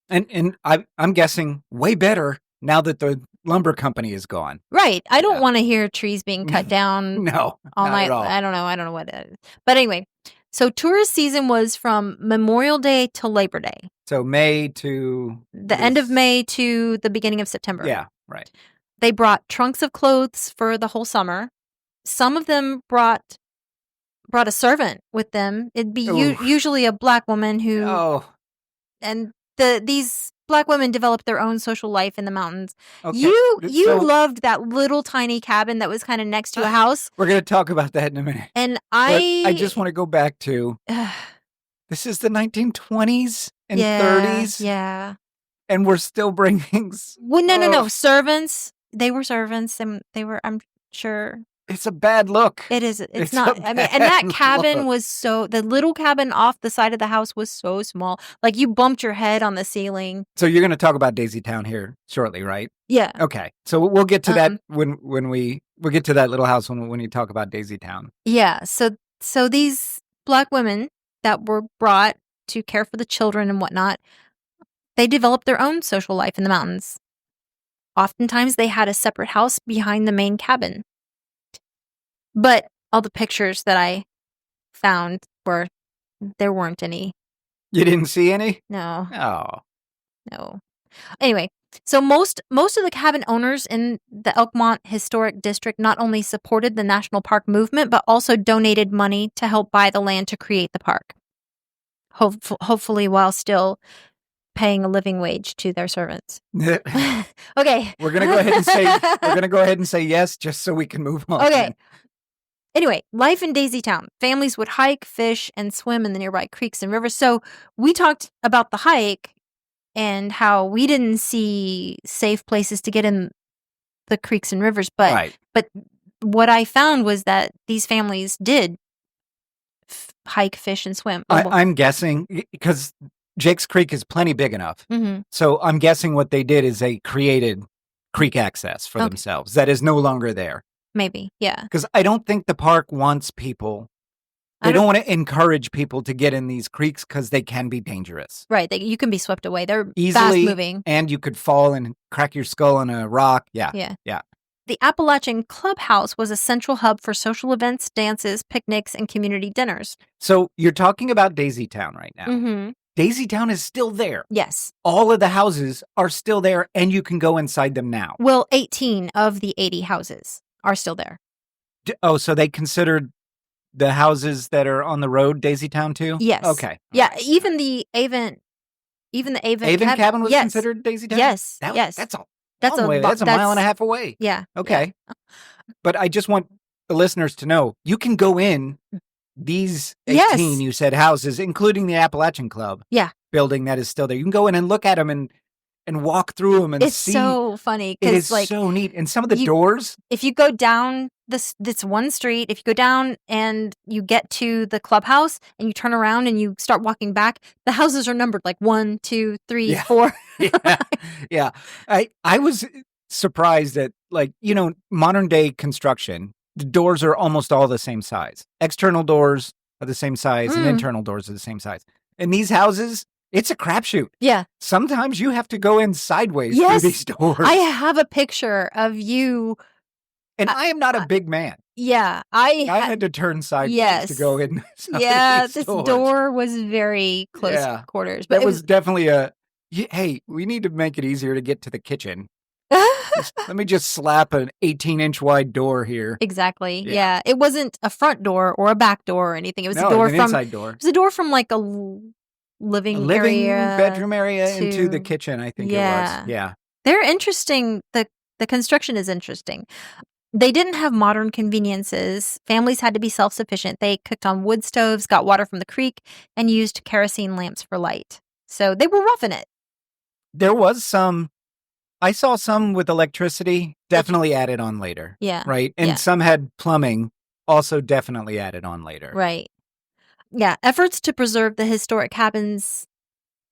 And I'm guessing way better now that the lumber company is gone. Right. I don't want to hear trees being cut down all night. At all. I don't know what it is. But anyway, so tourist season was from Memorial Day to Labor Day. So May to... end of May to the beginning of September. Yeah, right. They brought trunks of clothes for the whole summer. Some of them brought a servant with them. It'd be usually a black woman who... Oh. And these black women developed their own social life in the mountains. Okay. You loved that little tiny cabin that was kind of next to a house. We're going to talk about that in a minute. And I just want to go back to... This is the 1920s and 30s. Yeah. And we're still bringing... Well, no. Servants. They were servants, and they were, I'm sure... It's a bad look. It is. It's not. I mean, and that cabin was the little cabin off the side of the house was so small. Like you bumped your head on the ceiling. So you're going to talk about Daisy Town here shortly, right? Yeah. Okay. So we'll get to that when we'll get to that little house when you talk about Daisy Town. Yeah. So these black women that were brought to care for the children and whatnot, they developed their own social life in the mountains. Oftentimes they had a separate house behind the main cabin. But all the pictures that I found there weren't any. You didn't see any? No. Oh. No. Anyway, so most of the cabin owners in the Elkmont Historic District not only supported the national park movement, but also donated money to help buy the land to create the park. Hopefully while still paying a living wage to their servants. Okay. We're going to go ahead and say yes just so we can move on. Okay. Anyway, life in Daisy Town. Families would hike, fish, and swim in the nearby creeks and rivers. So we talked about the hike and how we didn't see safe places to get in the creeks and rivers. But what I found was that these families did hike, fish, and swim. I'm guessing because Jake's Creek is plenty big enough. Mm-hmm. So I'm guessing what they did is they created creek access for themselves that is no longer there. Maybe, yeah. Because I don't think the park wants people. They don't want to encourage people to get in these creeks because they can be dangerous. Right. You can be swept away. They're easily fast moving. And you could fall and crack your skull on a rock. Yeah. The Appalachian Clubhouse was a central hub for social events, dances, picnics, and community dinners. So you're talking about Daisy Town right now. Mm-hmm. Daisy Town is still there. Yes. All of the houses are still there, and you can go inside them now. Well, 18 of the 80 houses are still there. So they considered the houses that are on the road Daisy Town too? Yes. Okay. Yeah, even the Avent even the Avent Avent Cabin was yes. considered Daisy Town? Yes, Yes. That's a long way. lo- That's a mile and a half away. Yeah. Okay. But I just want the listeners to know, you can go in these 18, you said, houses, including the Appalachian Club building that is still there. You can go in and look at them and walk through them and it's see. It's so funny. It is like, so neat. And some of the doors. If you go down this one street, if you go down and you get to the clubhouse and you turn around and you start walking back, the houses are numbered like 1, 2, 3, 4. Yeah. I was surprised at, like, modern day construction. The doors are almost all the same size. External doors are the same size and internal doors are the same size. And these houses, it's a crapshoot. Yeah. Sometimes you have to go in sideways through these doors. I have a picture of you. And I am not a big man. Yeah. I had to turn sideways to go in. This door was very close quarters. But that was definitely hey, we need to make it easier to get to the kitchen. Let me just slap an 18-inch wide door here. Exactly. Yeah. It wasn't a front door or a back door or anything. It was a door from inside door. It was a door from like a living area, bedroom area into the kitchen, I think it was. Yeah. They're interesting. The construction is interesting. They didn't have modern conveniences. Families had to be self-sufficient. They cooked on wood stoves, got water from the creek, and used kerosene lamps for light. So they were roughing it. There was I saw some with electricity, definitely added on later. Yeah. Right? And some had plumbing, also definitely added on later. Right. Yeah. Efforts to preserve the historic cabins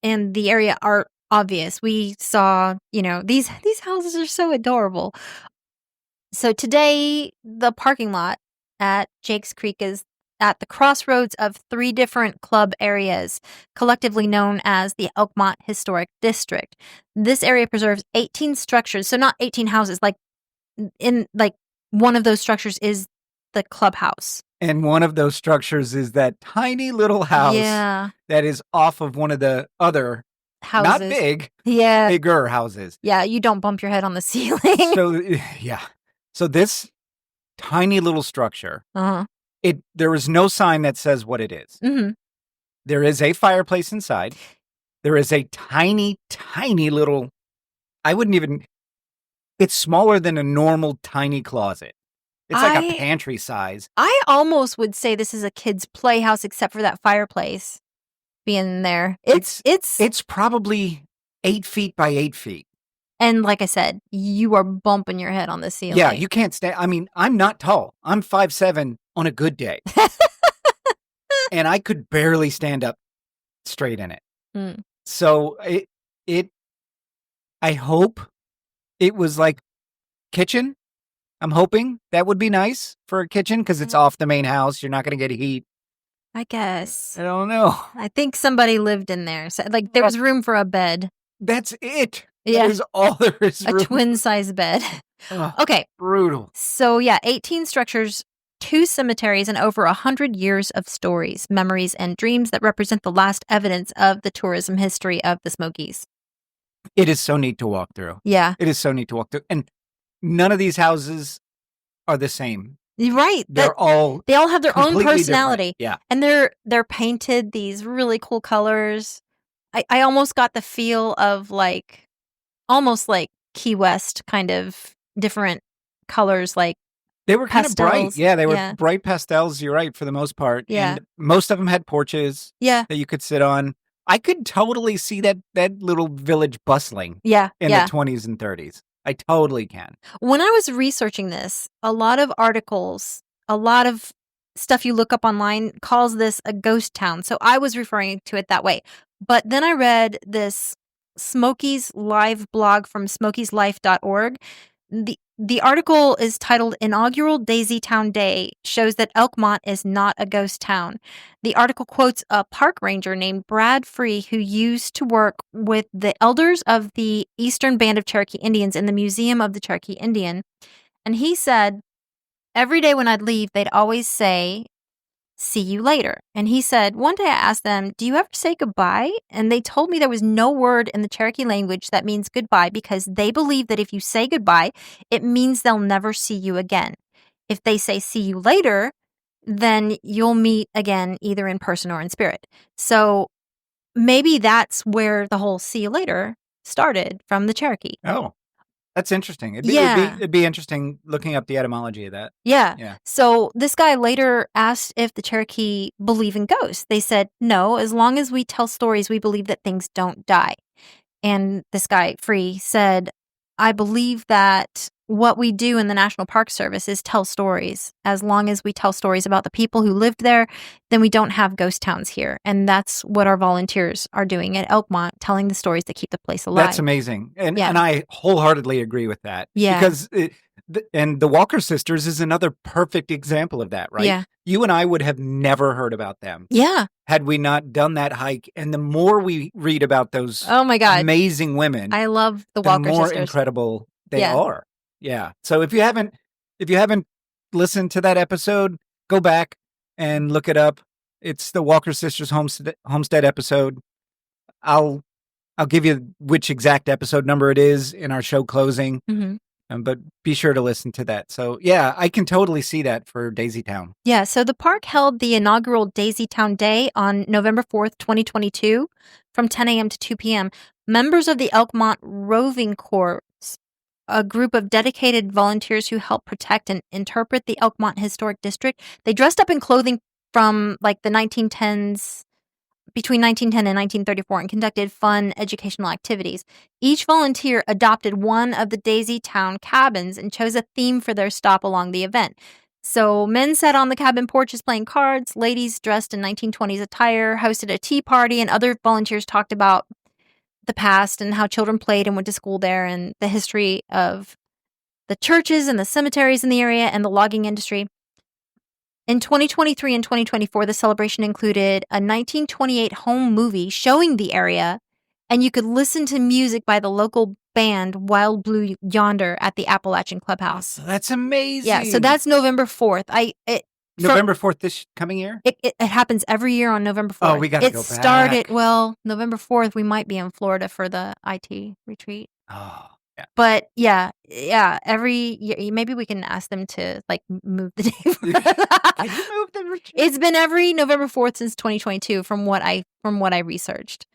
and the area are obvious. We saw, these houses are so adorable. So today, the parking lot at Jake's Creek is at the crossroads of 3 different club areas, collectively known as the Elkmont Historic District. This area preserves 18 structures, so not 18 houses. One of those structures is the clubhouse. And one of those structures is that tiny little house that is off of one of the other houses. Not big, bigger houses. Yeah, you don't bump your head on the ceiling. So this tiny little structure, there is no sign that says what it is. Mm-hmm. There is a fireplace inside. There is a tiny, tiny little, it's smaller than a normal tiny closet. It's like a pantry size. I almost would say this is a kid's playhouse except for that fireplace being there. It's probably 8 feet by 8 feet. And like I said, you are bumping your head on the ceiling. Yeah, you can't stand. I mean, I'm not tall. I'm 5'7" on a good day. And I could barely stand up straight in it. Mm. So I hope it was like kitchen. I'm hoping that would be nice for a kitchen because it's off the main house. You're not going to get heat. I guess. I don't know. I think somebody lived in there. So, there was room for a bed. That's it. Yeah. That is all there is. A twin-size bed. Okay. Brutal. So, 18 structures, 2 cemeteries, and over 100 years of stories, memories, and dreams that represent the last evidence of the tourism history of the Smokies. It is so neat to walk through. Yeah. It is so neat to walk through. And none of these houses are the same. Right. They all have their own personality. Different. Yeah. And they're painted these really cool colors. I almost got the feel of almost like Key West kind of different colors, like they were kind pastels. Of bright. Yeah, they were bright pastels, you're right, for the most part. Yeah. And most of them had porches that you could sit on. I could totally see that little village bustling in the 20s and 30s. I totally can. When I was researching this, a lot of articles, a lot of stuff you look up online calls this a ghost town. So I was referring to it that way. But then I read this Smoky's live blog from smokieslife.org. The article is titled Inaugural Daisy Town Day shows that Elkmont is not a ghost town. The article quotes a park ranger named Brad Free who used to work with the elders of the Eastern Band of Cherokee Indians in the Museum of the Cherokee Indian. And he said, every day when I'd leave, they'd always say, "See you later." And he said, one day I asked them, "Do you ever say goodbye?" And they told me there was no word in the Cherokee language that means goodbye because they believe that if you say goodbye, it means they'll never see you again. If they say "see you later," then you'll meet again either in person or in spirit. So maybe that's where the whole see you later started, from the Cherokee. Oh, that's interesting. Yeah. It'd be interesting looking up the etymology of that. Yeah. Yeah. So this guy later asked if the Cherokee believe in ghosts. They said, no, as long as we tell stories, we believe that things don't die. And this guy, Free, said, I believe that what we do in the National Park Service is tell stories. As long as we tell stories about the people who lived there, then we don't have ghost towns here. And that's what our volunteers are doing at Elkmont, telling the stories that keep the place alive. That's amazing. And Yeah. and I wholeheartedly agree with that. Yeah. Because and the Walker sisters is another perfect example of that, right? Yeah. You and I would have never heard about them Yeah. had we not done that hike. And the more we read about those Oh my God. amazing women, I love the the Walker more sisters. incredible they Yeah. are. Yeah. So if you haven't listened to that episode, go back and look it up. It's the Walker Sisters homestead episode. I'll give you which exact episode number it is in our show closing. Mm-hmm. But be sure to listen to that. So yeah, I can totally see that for Daisy Town. Yeah, so the park held the inaugural Daisy Town Day on November 4th, 2022, from 10 a.m. to 2 p.m. Members of the Elkmont Roving Corps, a group of dedicated volunteers who help protect and interpret the Elkmont Historic District, they dressed up in clothing from like the 1910s, between 1910 and 1934, and conducted fun educational activities. Each volunteer adopted one of the Daisy Town cabins and chose a theme for their stop along the event. So men sat on the cabin porches playing cards, ladies dressed in 1920s attire hosted a tea party, and other volunteers talked about the past and how children played and went to school there, and the history of the churches and the cemeteries in the area and the logging industry. In 2023 and 2024, the celebration included a 1928 home movie showing the area, and you could listen to music by the local band Wild Blue Yonder at the Appalachian Clubhouse. That's amazing. Yeah, so that's November 4th. November 4th this coming year? It happens every year on November 4th. Oh, we got to go It started, back. well, November 4th, we might be in Florida for the IT retreat. Oh, yeah. But yeah, every year, maybe we can ask them to like move the day for Can you move the retreat? It's been every November 4th since 2022 from what I researched.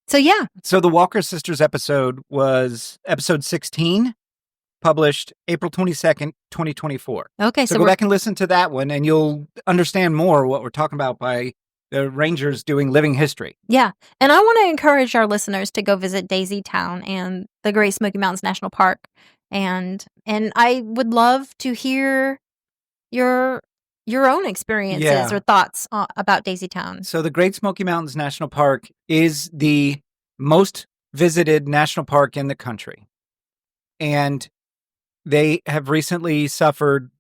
So yeah. So the Walker Sisters episode was episode 16, published April 22nd, 2024. Okay, so go back and listen to that one and you'll understand more what we're talking about by the Rangers doing living history. Yeah. And I want to encourage our listeners to go visit Daisy Town and the Great Smoky Mountains National Park. And I would love to hear your own experiences or thoughts about Daisy Town. So the Great Smoky Mountains National Park is the most visited national park in the country. And they have recently suffered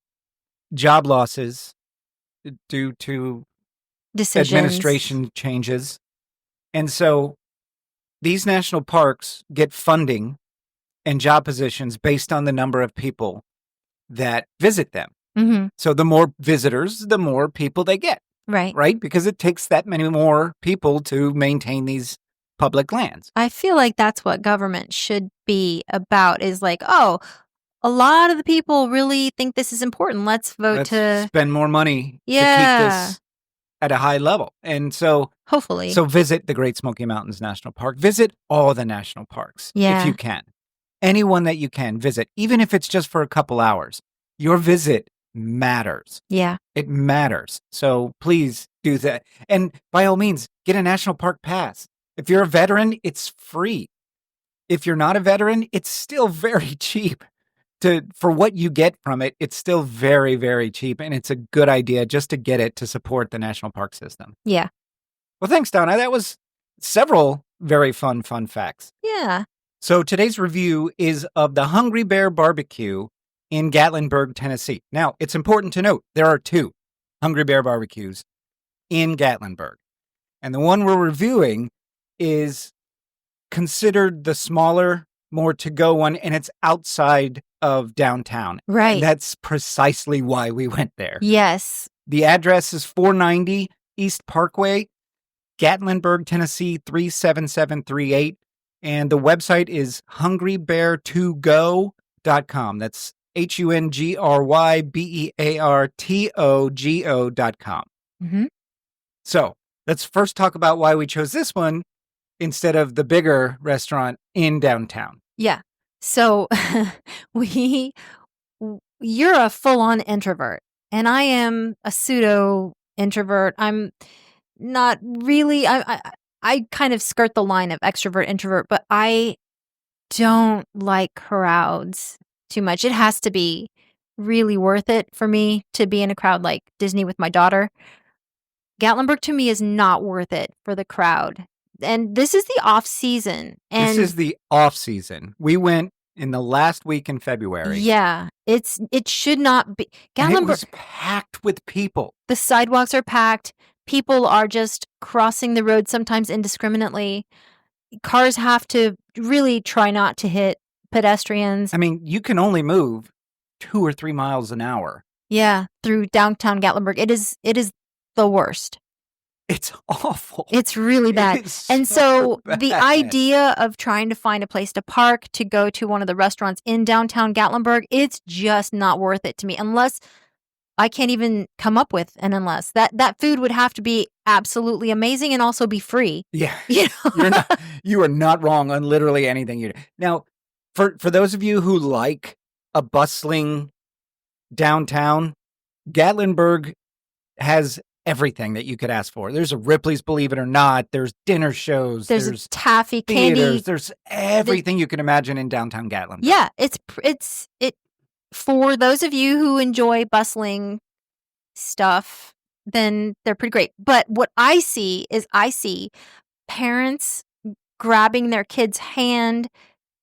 job losses due to decisions, administration changes. And so these national parks get funding and job positions based on the number of people that visit them. Mm-hmm. So the more visitors, the more people they get. Right. Right? Because it takes that many more people to maintain these public lands. I feel like that's what government should be about, is like, oh, a lot of the people really think this is important. Let's vote to spend more money to keep this at a high level. And so hopefully. So visit the Great Smoky Mountains National Park. Visit all the national parks if you can. Anyone that you can visit, even if it's just for a couple hours. Your visit matters. Yeah. It matters. So please do that. And by all means, get a national park pass. If you're a veteran, it's free. If you're not a veteran, it's still very cheap. For what you get from it, it's still very, very cheap. And it's a good idea just to get it to support the national park system. Yeah. Well, thanks, Donna. That was several very fun facts. Yeah. So today's review is of the Hungry Bear BBQ in Gatlingburg, Tennessee. Now, it's important to note there are 2 Hungry Bear barbecues in Gatlingburg. And the one we're reviewing is considered the smaller, more to-go one, and it's outside of downtown. Right. And that's precisely why we went there. Yes. The address is 490 East Parkway, Gatlingburg, Tennessee 37738. And the website is hungrybear2go.com. That's HUNGRYBEARTOGO.com. Mm-hmm. So let's first talk about why we chose this one. instead of the bigger restaurant in downtown. Yeah. So we you're a full-on introvert and I am a pseudo introvert. I'm not really I kind of skirt the line of extrovert introvert, but I don't like crowds too much. It has to be really worth it for me to be in a crowd like Disney with my daughter. Gatlinburg to me is not worth it for the crowd. And this is the off season. And This is the off season. We went in the last week in February. yeah, it should not be. And it Gatlinburg, was packed with people. the sidewalks are packed. People are just crossing the road sometimes indiscriminately. Cars have to really try not to hit pedestrians. I mean, you can only move 2 or 3 miles an hour. Yeah, through downtown Gatlinburg. It is the worst. It's awful. It's really bad. It's And so the bad. idea of trying to find a place to park to go to one of the restaurants in downtown Gatlinburg, it's just not worth it to me unless I can't even come up with an unless. That food would have to be absolutely amazing and also be free. Yeah. You know? You are not wrong on literally anything you do. Now, for those of you who like a bustling downtown, Gatlinburg has everything that you could ask for. There's a Ripley's, believe it or not. There's dinner shows. There's a taffy candy. theaters. There's everything you can imagine in downtown Gatlinburg. Yeah, it's for those of you who enjoy bustling stuff, then they're pretty great. But what I see is parents grabbing their kid's hand,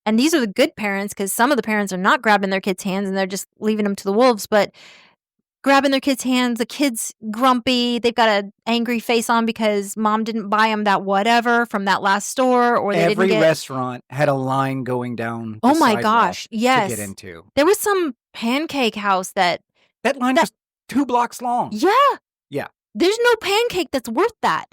and these are the good parents because some of the parents are not grabbing their kids' hands and they're just leaving them to the wolves, but grabbing their kids' hands, the kid's grumpy, they've got an angry face on because mom didn't buy them that whatever from that last store, or they Every didn't get... restaurant had a line going down the Oh my sidewalk gosh, yes. to get into. There was some pancake house that That line was 2 blocks long. yeah. Yeah. There's no pancake that's worth that.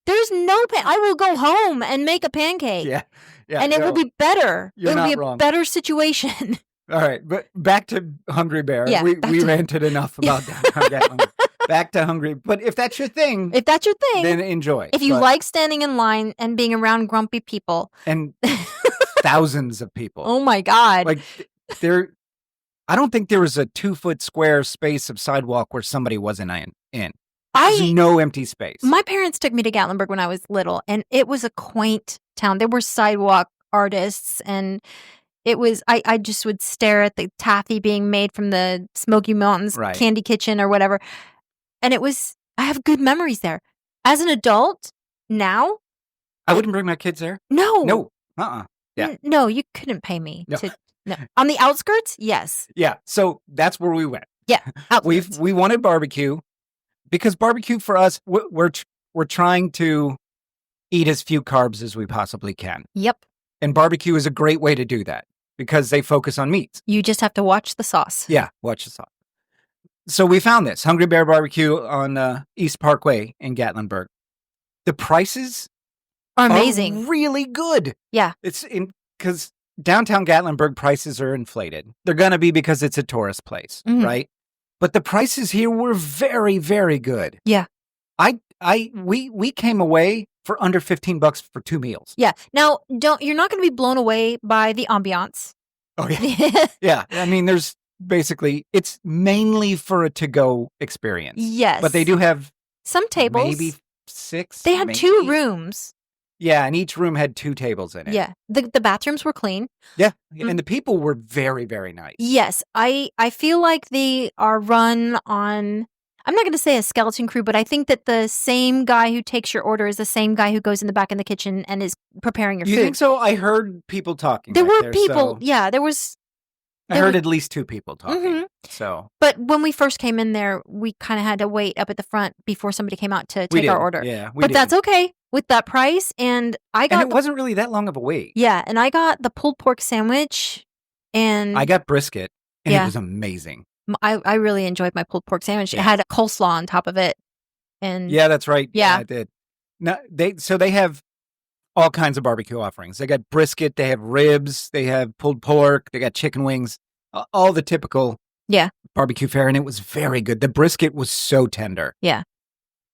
There's no I will go home and make a pancake. Yeah. And it will be better. You're It'll be not a wrong. better situation. All right, but back to Hungry Bear. Yeah, we back to- ranted enough about downtown Gatlinburg. Back to Hungry. But if that's your thing, If that's your thing, then enjoy. if you But- like standing in line and being around grumpy people, and thousands of people. oh my God. Like I don't think there was a 2-foot square space of sidewalk where somebody wasn't in. There's no empty space. My parents took me to Gatlinburg when I was little, and it was a quaint town. There were sidewalk artists, and it was, I just would stare at the taffy being made from the Smoky Mountains Right. Candy Kitchen or whatever. And I have good memories there. As an adult, now, I wouldn't bring my kids there. no. No. Yeah. No, you couldn't pay me No. to. No. On the outskirts, yes. Yeah. So that's where we went. Yeah. Outskirts. We wanted barbecue because barbecue for us, we're trying to eat as few carbs as we possibly can. Yep. And barbecue is a great way to do that because they focus on meats. You just have to watch the sauce. Yeah, watch the sauce. So we found this Hungry Bear Barbecue on East Parkway in Gatlinburg. The prices Are amazing. are really good. Yeah. It's because downtown Gatlinburg prices are inflated. They're going to be because it's a tourist place, Mhm. right? But the prices here were very, very good. Yeah. We came away for under $15 for 2 meals. Yeah. Now, you're not going to be blown away by the ambiance. Oh yeah. Yeah. I mean, there's basically, it's mainly for a to-go experience. Yes. But they do have some tables. maybe 6. They had maybe. 2 rooms. Yeah, and each room had 2 tables in it. Yeah. The bathrooms were clean. Yeah. And the people were very, very nice. Yes. I feel like they are run on, I'm not going to say a skeleton crew, but I think that the same guy who takes your order is the same guy who goes in the back in the kitchen and is preparing your You food. think so? I heard people talking. There back were there, people. so- Yeah, there was. I heard at least 2 people talking. Mhm. So But when we first came in there, we kind of had to wait up at the front before somebody came out to we take our did. order. Yeah, we But did. that's okay with that price. And I And got it wasn't really that long of a wait. yeah, and I got the pulled pork sandwich, and I got brisket, and Yeah. it was amazing. I really enjoyed my pulled pork sandwich. It Yeah. had a coleslaw on top of it, and Yeah, that's right. Yeah. I did. No, they have all kinds of barbecue offerings. They got brisket, they have ribs, they have pulled pork, they got chicken wings, all the typical Yeah. barbecue fare, and it was very good. The brisket was so tender. Yeah.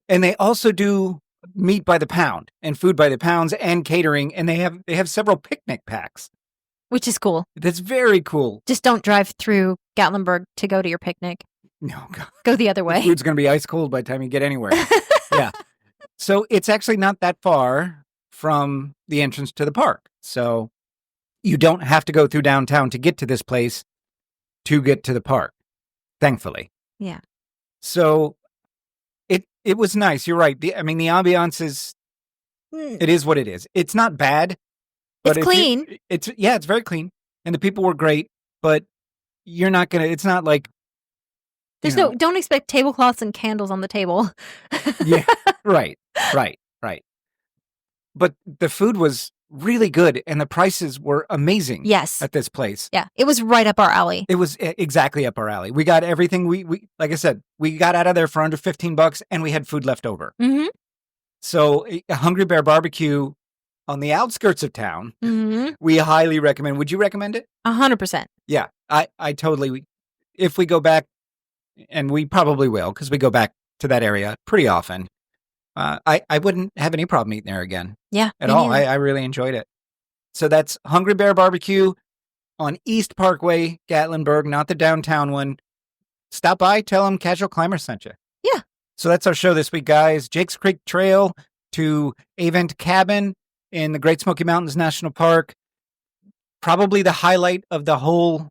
And they also do meat by the pound and food by the pounds and catering, and they have several picnic packs. Which is cool. That's very cool. Just don't drive through Gatlingburg to go to your picnic. No, God. Go the other way. The food's going to be ice cold by the time you get anywhere. Yeah. So it's actually not that far from the entrance to the park. So you don't have to go through downtown to get to this place to get to the park, thankfully. Yeah. So it was nice. You're right. The ambiance is, it is what it is. It's not bad. But It's clean. It's very clean. And the people were great, but you're not going to, it's not like, Don't expect tablecloths and candles on the table. Yeah, right. But the food was really good and the prices were amazing. Yes. At this place. Yeah. It was right up our alley. It was exactly up our alley. We got everything we like I said, we got out of there for under $15 and we had food left over. Mm-hmm. So Hungry Bear BBQ on the outskirts of town, we highly recommend. Would you recommend it? 100%. Yeah, I totally, if we go back, and we probably will, because we go back to that area pretty often, I wouldn't have any problem eating there again. Yeah. At all. I really enjoyed it. So that's Hungry Bear BBQ on East Parkway, Gatlingburg, not the downtown one. Stop by, tell them Casual Climber sent you. Yeah. So that's our show this week, guys. Jake's Creek Trail to Avent Cabin in the Great Smoky Mountains National Park. Probably the highlight of the whole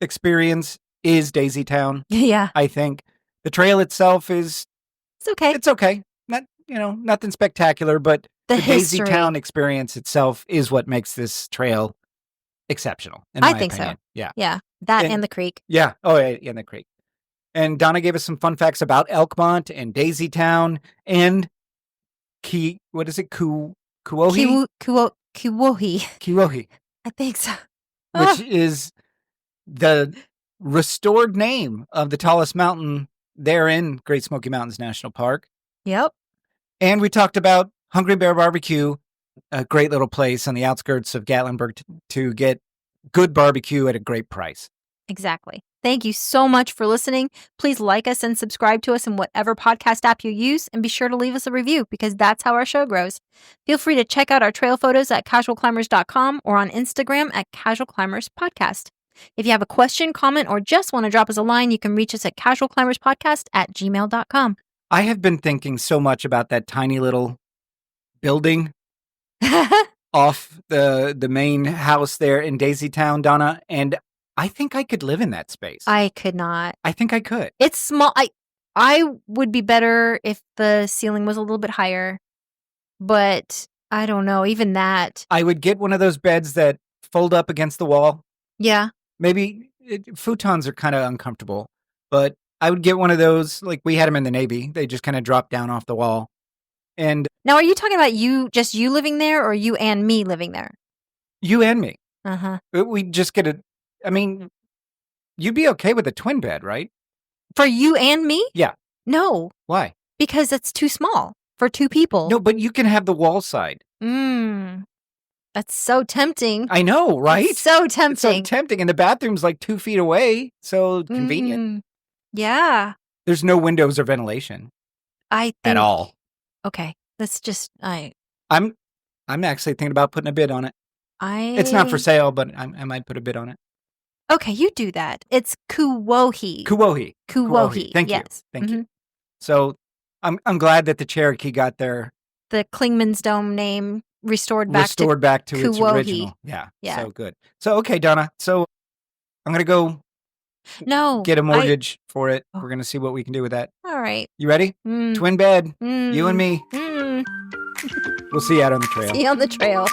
experience is Daisy Town. Yeah. I think the trail itself is It's okay. It's okay. Not, nothing spectacular, but the Daisy Town experience itself is what makes this trail exceptional. I think so. Yeah. Yeah. That and the creek. Yeah. Oh, yeah, and the creek. And Donna gave us some fun facts about Elkmont and Daisy Town and what is it? Kuwohi? Kuwohi. I think so. Which is the restored name of the tallest mountain there in Great Smoky Mountains National Park. Yep. And we talked about Hungry Bear BBQ, a great little place on the outskirts of Gatlingburg to get good barbecue at a great price. Exactly. Thank you so much for listening. Please like us and subscribe to us in whatever podcast app you use, and be sure to leave us a review because that's how our show grows. Feel free to check out our trail photos at casualclimbers.com or on Instagram at Casual Climbers Podcast. If you have a question, comment, or just want to drop us a line, you can reach us at casualclimberspodcast@gmail.com. I have been thinking so much about that tiny little building off the main house there in Daisy Town, Donna, and I think I could live in that space. I could not. I think I could. It's small. I would be better if the ceiling was a little bit higher, but I don't know. Even that. I would get one of those beds that fold up against the wall. Yeah. Maybe futons are kind of uncomfortable, but I would get one of those. Like we had them in the Navy. They just kind of drop down off the wall. And now, are you talking about just you living there, or you and me living there? You and me. Uh-huh. We just get you'd be okay with a twin bed, right? For you and me? Yeah. No. Why? Because it's too small for two people. No, but you can have the wall side. That's so tempting. I know, right? It's so tempting. It's so tempting. And the bathroom's like 2 feet away. So convenient. Yeah. There's no windows or ventilation. At all. Okay. Let's just I'm actually thinking about putting a bid on it. It's not for sale, but I might put a bid on it. Okay, you do that. It's Kuwohi. Kuwohi. Thank you. Thank you. So I'm glad that the Cherokee got the Clingman's Dome name restored back to its original. Yeah. So good. So okay, Donna. So I'm gonna go get a mortgage for it. We're gonna see what we can do with that. All right. You ready? Twin bed. You and me. We'll see you out on the trail. See you on the trail.